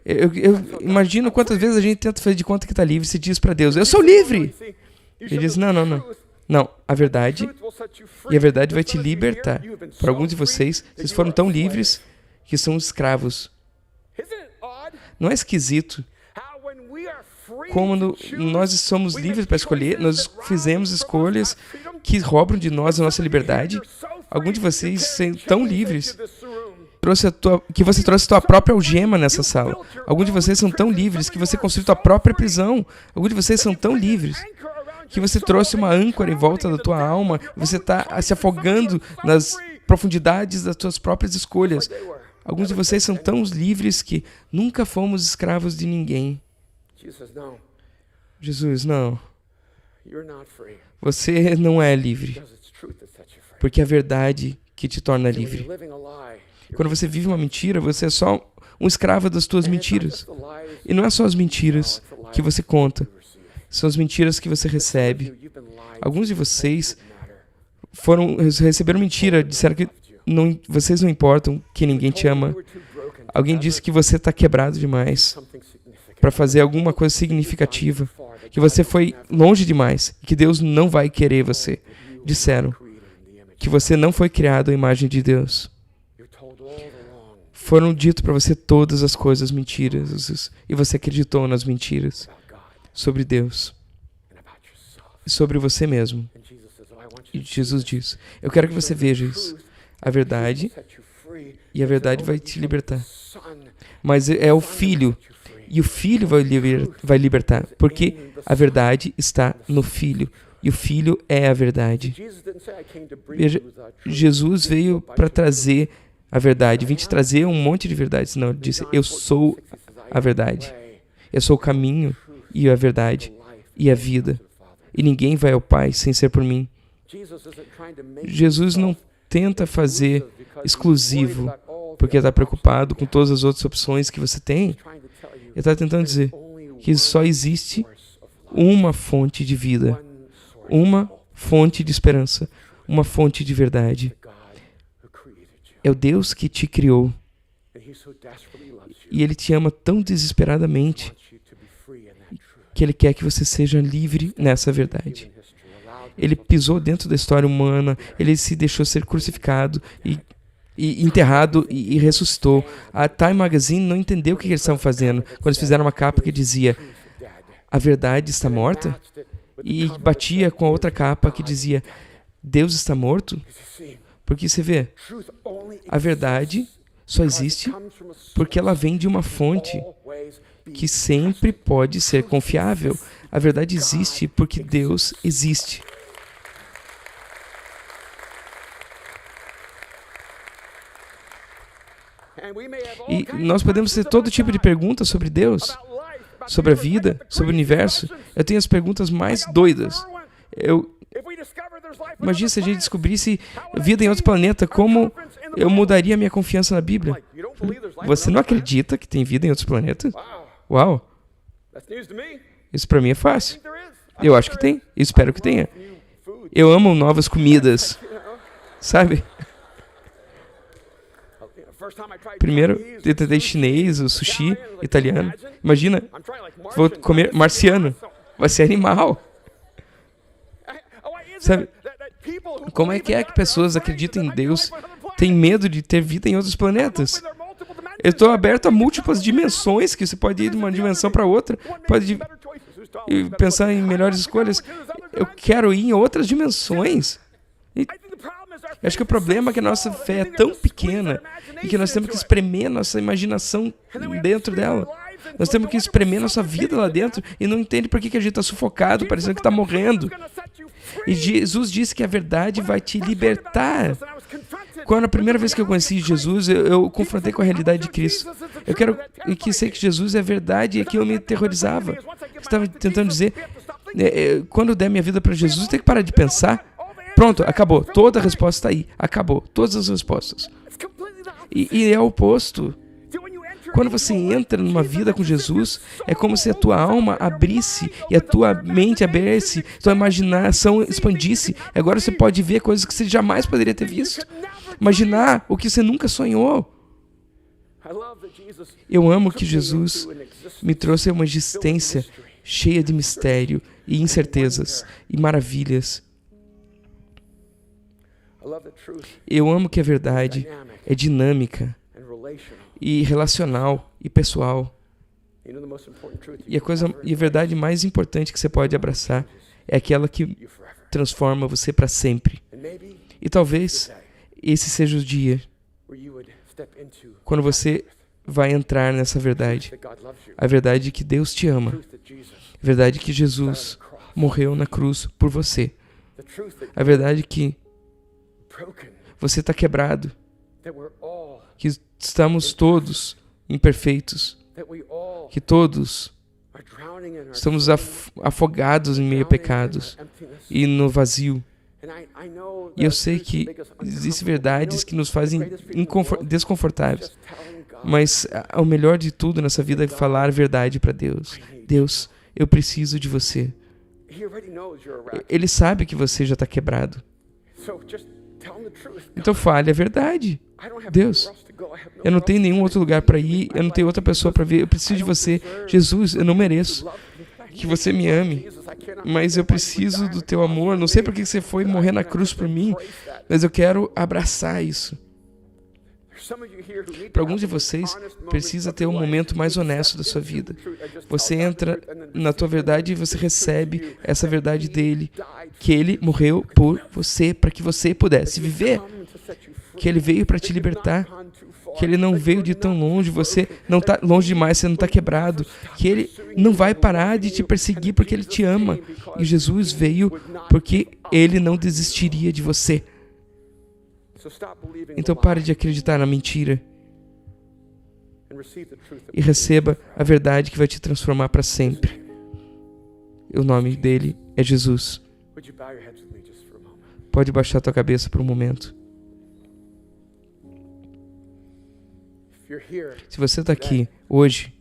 Eu imagino quantas vezes a gente tenta fazer de conta que está livre e se diz para Deus, eu sou livre! Ele diz, não. Não, a verdade, e a verdade vai te libertar. Para alguns de vocês foram tão livres que são escravos. Não é esquisito? Como nós somos livres para escolher, nós fizemos escolhas que roubam de nós a nossa liberdade. Alguns de vocês são tão livres que você trouxe a tua própria algema nessa sala. Alguns de vocês são tão livres que você construiu a tua própria prisão. Alguns de vocês são tão livres que você trouxe uma âncora em volta da tua alma. Você está se afogando nas profundidades das tuas próprias escolhas. Alguns de vocês são tão livres que nunca fomos escravos de ninguém. Jesus, não. Você não é livre, porque é a verdade que te torna livre. Quando você vive uma mentira, você é só um escravo das tuas mentiras. E não é só as mentiras que você conta, são as mentiras que você recebe. Alguns de vocês receberam mentira, disseram que vocês não importam, que ninguém te ama. Alguém disse que você está quebrado demais para fazer alguma coisa significativa, que você foi longe demais e que Deus não vai querer você. Disseram que você não foi criado à imagem de Deus. Foram dito para você todas as coisas mentiras e você acreditou nas mentiras sobre Deus e sobre você mesmo. E Jesus diz: eu quero que você veja isso, a verdade, e a verdade vai te libertar. Mas é o Filho, e o Filho vai libertar, porque a verdade está no Filho, e o Filho é a verdade. Veja, Jesus veio para trazer a verdade, vim te trazer um monte de verdades. Não, ele disse: eu sou a verdade, eu sou o caminho e a verdade e a vida, e ninguém vai ao Pai sem ser por mim. Jesus não tenta fazer exclusivo porque está preocupado com todas as outras opções que você tem. Ele está tentando dizer que só existe uma fonte de vida, uma fonte de esperança, uma fonte de verdade. É o Deus que te criou. E Ele te ama tão desesperadamente que Ele quer que você seja livre nessa verdade. Ele pisou dentro da história humana, Ele se deixou ser crucificado e enterrado e ressuscitou. A Time Magazine não entendeu o que eles estavam fazendo quando eles fizeram uma capa que dizia: a verdade está morta, e batia com a outra capa que dizia: Deus está morto. Porque você vê, a verdade só existe porque ela vem de uma fonte que sempre pode ser confiável. A verdade existe porque Deus existe. E nós podemos ter todo tipo de perguntas sobre Deus, sobre a vida, sobre o universo. Eu tenho as perguntas mais doidas. Imagina se a gente descobrisse vida em outro planeta, como eu mudaria a minha confiança na Bíblia? Você não acredita que tem vida em outros planetas? Uau! Isso para mim é fácil. Eu acho que tem. Espero que tenha. Eu amo novas comidas. Sabe? Primeiro, eu tentei chinês, o sushi, italiano. Imagina, vou comer marciano. Vai ser animal. Sabe? Como é que pessoas acreditam em Deus, têm medo de ter vida em outros planetas? Eu estou aberto a múltiplas dimensões, que você pode ir de uma dimensão para outra, pode pensar em melhores escolhas. Eu quero ir em outras dimensões. E acho que o problema é que a nossa fé é tão pequena e que nós temos que espremer nossa imaginação dentro dela. Nós temos que espremer nossa vida lá dentro e não entende por que a gente está sufocado, parecendo que está morrendo. E Jesus disse que a verdade vai te libertar. Quando a primeira vez que eu conheci Jesus, eu confrontei com a realidade de Cristo. Eu quero que sei que Jesus é verdade, e aqui eu me aterrorizava. Eu estava tentando dizer, quando eu der minha vida para Jesus, eu tenho que parar de pensar. Pronto, acabou. Toda a resposta está aí. Acabou. Todas as respostas. E é o oposto. Quando você entra numa vida com Jesus, é como se a tua alma abrisse e a tua mente abrisse, tua imaginação expandisse. Agora você pode ver coisas que você jamais poderia ter visto. Imaginar o que você nunca sonhou. Eu amo que Jesus me trouxe uma existência cheia de mistério e incertezas e maravilhas. Eu amo que a verdade é dinâmica e relacional e pessoal. E a verdade mais importante que você pode abraçar é aquela que transforma você para sempre. E talvez esse seja o dia quando você vai entrar nessa verdade. A verdade de que Deus te ama. A verdade de que Jesus morreu na cruz por você. A verdade de que você está quebrado. Que estamos todos imperfeitos. Que todos Estamos afogados em meio a pecados e no vazio. E eu sei que existem verdades que nos fazem desconfortáveis. Mas o melhor de tudo nessa vida é falar a verdade para Deus. Deus, eu preciso de você. Ele sabe que você já está quebrado. Então fale a verdade. Deus, eu não tenho nenhum outro lugar para ir, eu não tenho outra pessoa para ver, eu preciso de você. Jesus, eu não mereço que você me ame, mas eu preciso do teu amor. Não sei por que você foi morrer na cruz por mim, mas eu quero abraçar isso. Para alguns de vocês, precisa ter um momento mais honesto da sua vida. Você entra na tua verdade e você recebe essa verdade dele, que ele morreu por você, para que você pudesse viver. Que ele veio para te libertar, que ele não veio de tão longe, você não está longe demais, você não está quebrado, que ele não vai parar de te perseguir porque ele te ama. E Jesus veio porque ele não desistiria de você. Então pare de acreditar na mentira e receba a verdade que vai te transformar para sempre. O nome dele é Jesus. Pode baixar tua cabeça por um momento. Se você está aqui hoje,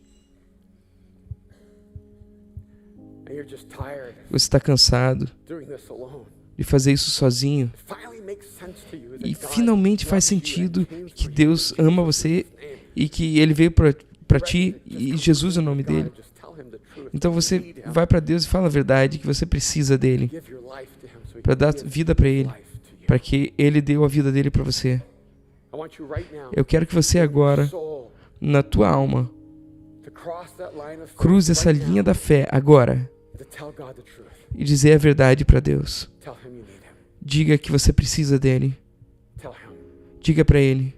você está cansado de fazer isso sozinho, e finalmente faz sentido que Deus ama você e que Ele veio para ti, e Jesus é o nome dele. Então você vai para Deus e fala a verdade, que você precisa dele, para dar vida para Ele, para que Ele deu a vida dele para você. Eu quero que você agora, na tua alma, cruze essa linha da fé agora e dizer a verdade para Deus. Diga que você precisa dele. Diga para ele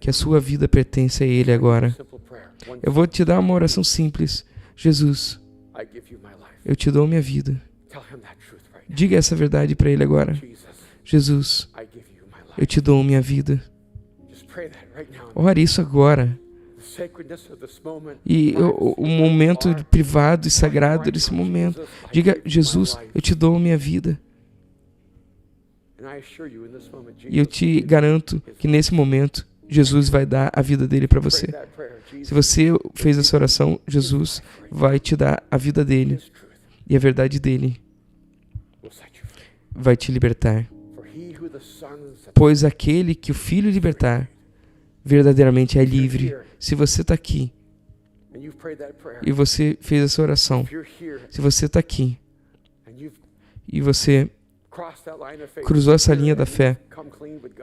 que a sua vida pertence a ele agora. Eu vou te dar uma oração simples. Jesus, eu te dou minha vida. Diga essa verdade para ele agora. Jesus, eu te dou minha vida. Ore isso agora. E o momento privado e sagrado desse momento. Diga, Jesus, eu te dou minha vida. E eu te garanto que nesse momento, Jesus vai dar a vida dele para você. Se você fez essa oração, Jesus vai te dar a vida dele. E a verdade dele vai te libertar. Pois aquele que o Filho libertar, verdadeiramente é livre. Se você está aqui e você fez essa oração, se você está aqui e você cruzou essa linha da fé,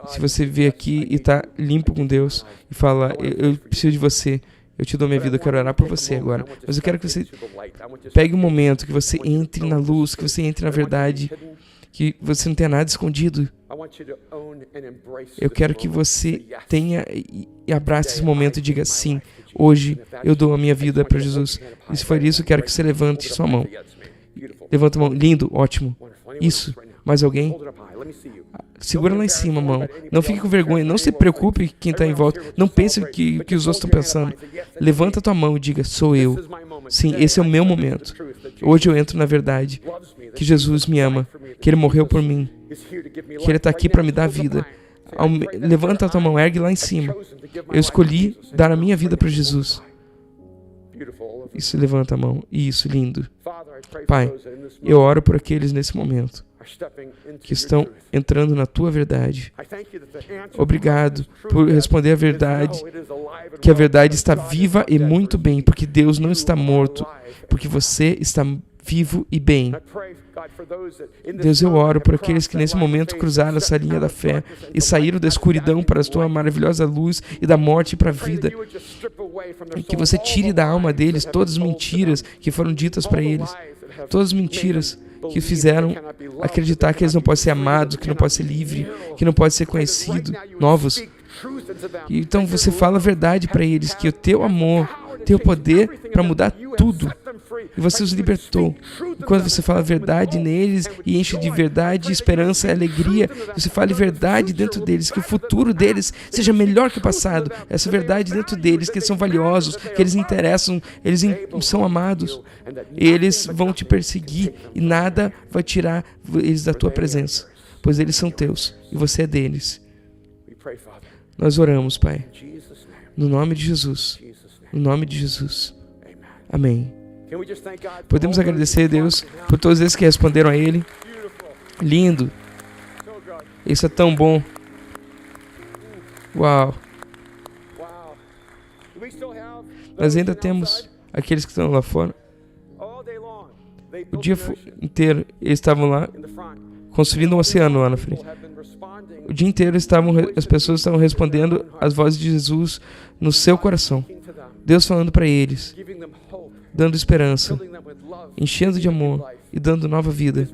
se você veio aqui e está limpo com Deus e fala, eu preciso de você, eu te dou minha vida, eu quero orar por você agora. Mas eu quero que você pegue um momento, que você entre na luz, que você entre na verdade, que você não tenha nada escondido. Eu quero que você tenha e abrace esse momento e diga, sim, hoje eu dou a minha vida para Jesus. E se for isso, eu quero que você levante sua mão. Levanta a mão. Lindo, ótimo. Isso. Mais alguém? Segura lá em cima a mão. Não fique com vergonha. Não se preocupe quem está em volta. Não pense o que os outros estão pensando. Levanta a tua mão e diga, sou eu. Sim, esse é o meu momento. Hoje eu entro na verdade. Que Jesus me ama. Que Ele morreu por mim. Que Ele está aqui para me dar vida. Levanta a tua mão, ergue lá em cima. Eu escolhi dar a minha vida para Jesus. Isso, levanta a mão. Isso, lindo. Pai, eu oro por aqueles nesse momento que estão entrando na tua verdade. Obrigado por responder a verdade, que a verdade está viva e muito bem, porque Deus não está morto, porque você está vivo e bem. Deus, eu oro por aqueles que nesse momento cruzaram essa linha da fé e saíram da escuridão para a tua maravilhosa luz e da morte para a vida. E que você tire da alma deles todas as mentiras que foram ditas para eles, todas as mentiras que fizeram acreditar que eles não podem ser amados, que não podem ser livres, que não podem ser conhecidos, novos. E então você fala a verdade para eles, que o teu amor, teu poder para mudar tudo, e você os libertou. E quando você fala verdade neles e enche de verdade, esperança e alegria, você fala verdade dentro deles, que o futuro deles seja melhor que o passado. Essa verdade dentro deles, que eles são valiosos, que eles interessam, eles são amados. Eles vão te perseguir e nada vai tirar eles da tua presença, pois eles são teus e você é deles. Nós oramos, Pai, no nome de Jesus. No nome de Jesus. Amém. Podemos agradecer a Deus por todos esses que responderam a Ele. Lindo. Isso é tão bom. Uau. Nós ainda temos aqueles que estão lá fora. O dia inteiro eles estavam lá construindo um oceano lá na frente. O dia inteiro as pessoas estavam respondendo às vozes de Jesus no seu coração. Deus falando para eles, dando esperança, enchendo de amor e dando nova vida.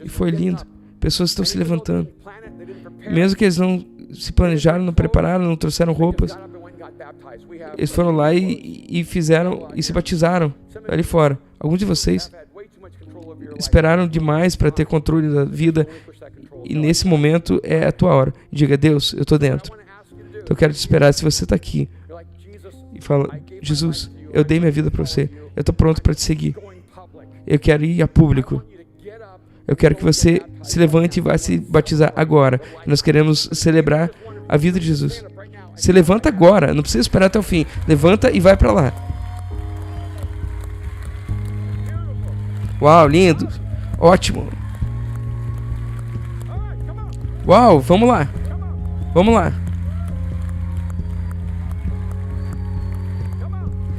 E foi lindo. Pessoas estão se levantando. Mesmo que eles não se planejaram, não prepararam, não trouxeram roupas, eles foram lá e fizeram e se batizaram ali fora. Alguns de vocês esperaram demais para ter controle da vida e nesse momento é a tua hora. Diga: Deus, eu estou dentro. Então eu quero te esperar. Se você está aqui e fala: Jesus, eu dei minha vida para você, eu estou pronto para te seguir, eu quero ir a público, eu quero que você se levante e vá se batizar agora. Nós queremos celebrar a vida de Jesus. Se levanta agora, não precisa esperar até o fim. Levanta e vai para lá. Uau, lindo. Ótimo. Uau, vamos lá. Vamos lá.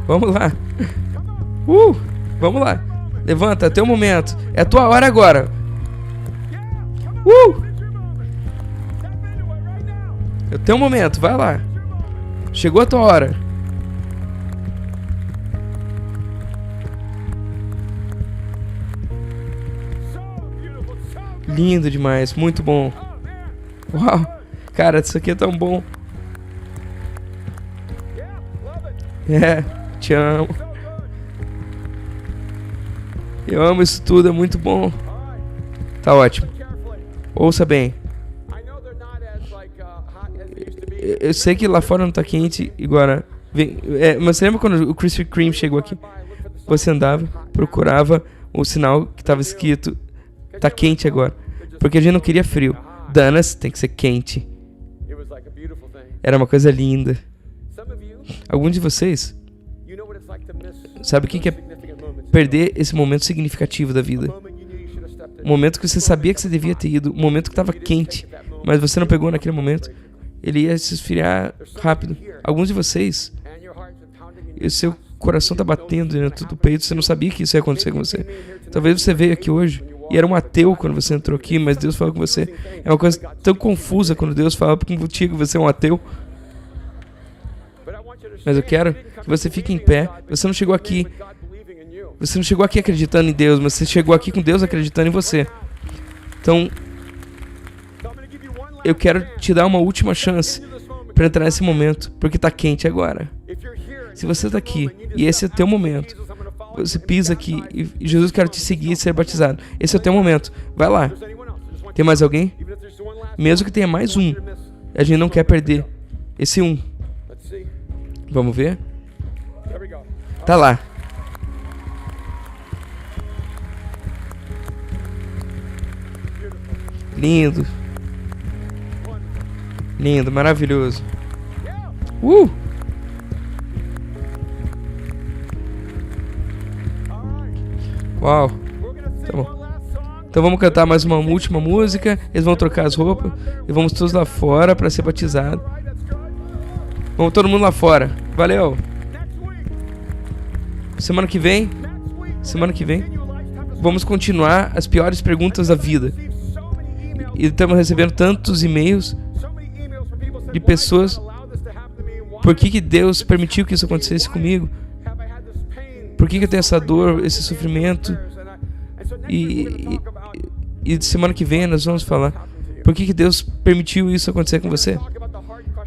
Vamos lá. Vamos lá. Levanta, é teu momento. É a tua hora agora. É o teu momento, vai lá. Chegou a tua hora. Lindo demais, muito bom. Uau, cara, isso aqui é tão bom. Te amo. Eu amo isso tudo, é muito bom. Tá ótimo. Ouça bem. Eu sei que lá fora não tá quente agora. Mas você lembra quando o Krispy Kreme chegou aqui? Você andava, procurava o sinal que estava escrito: tá quente agora. Porque a gente não queria frio. Donuts tem que ser quente. Era uma coisa linda. Alguns de vocês sabe o que é perder esse momento significativo da vida? O momento que você sabia que você devia ter ido. O momento que estava quente, mas você não pegou naquele momento. Ele ia se esfriar rápido. Alguns de vocês, o seu coração está batendo dentro do peito. Você não sabia que isso ia acontecer com você. Talvez você veio aqui hoje e era um ateu quando você entrou aqui, mas Deus falou com você. É uma coisa tão confusa quando Deus fala contigo, você é um ateu. Mas eu quero que você fique em pé. Você não chegou aqui acreditando em Deus, mas você chegou aqui com Deus acreditando em você. Então, eu quero te dar uma última chance para entrar nesse momento, porque está quente agora. Se você está aqui e esse é o teu momento, você pisa aqui e Jesus quer te seguir e ser batizado. Esse é o teu momento. Vai lá. Tem mais alguém? Mesmo que tenha mais um, a gente não quer perder esse um. Vamos ver? Tá lá. Lindo. Lindo, maravilhoso. Uau. Tá bom. Então vamos cantar mais uma última música. Eles vão trocar as roupas e vamos todos lá fora para ser batizado. Vamos todo mundo lá fora. Valeu. Semana que vem, vamos continuar as piores perguntas da vida. E estamos recebendo tantos e-mails de pessoas. Por que Deus permitiu que isso acontecesse comigo? Por que eu tenho essa dor, esse sofrimento? E semana que vem nós vamos falar por que Deus permitiu isso acontecer com você.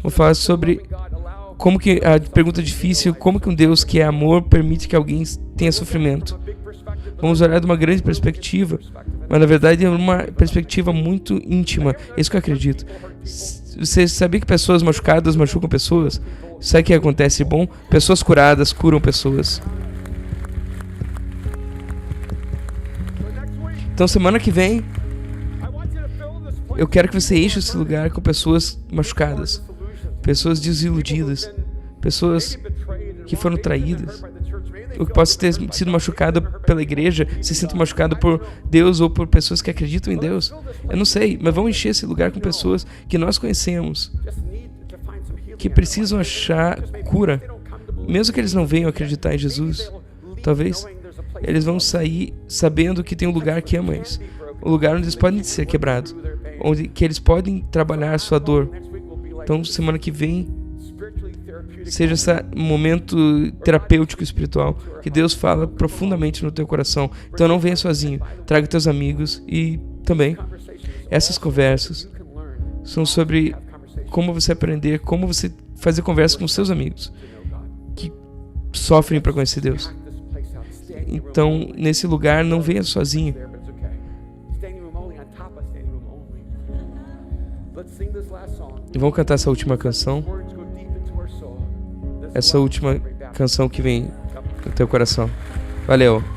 Vou falar sobre como que a pergunta difícil, como que um Deus que é amor permite que alguém tenha sofrimento. Vamos olhar de uma grande perspectiva, mas na verdade é uma perspectiva muito íntima. É isso que eu acredito. Você sabia que pessoas machucadas machucam pessoas? Sabe o que acontece de bom? Pessoas curadas curam pessoas. Então semana que vem eu quero que você encha esse lugar com pessoas machucadas, pessoas desiludidas, pessoas que foram traídas, ou que possa ter sido machucado pela igreja, se sinta machucado por Deus ou por pessoas que acreditam em Deus. Eu não sei, mas vamos encher esse lugar com pessoas que nós conhecemos, que precisam achar cura, mesmo que eles não venham acreditar em Jesus. Talvez eles vão sair sabendo que tem um lugar que ama eles, um lugar onde eles podem ser quebrados, onde que eles podem trabalhar a sua dor. Então, semana que vem, seja esse momento terapêutico espiritual, que Deus fala profundamente no teu coração. Então não venha sozinho, traga teus amigos. E também, essas conversas são sobre como você aprender, como você fazer conversa com seus amigos que sofrem para conhecer Deus. Então, nesse lugar, não venha sozinho. E vamos cantar essa última canção. Essa última canção que vem no teu coração. Valeu!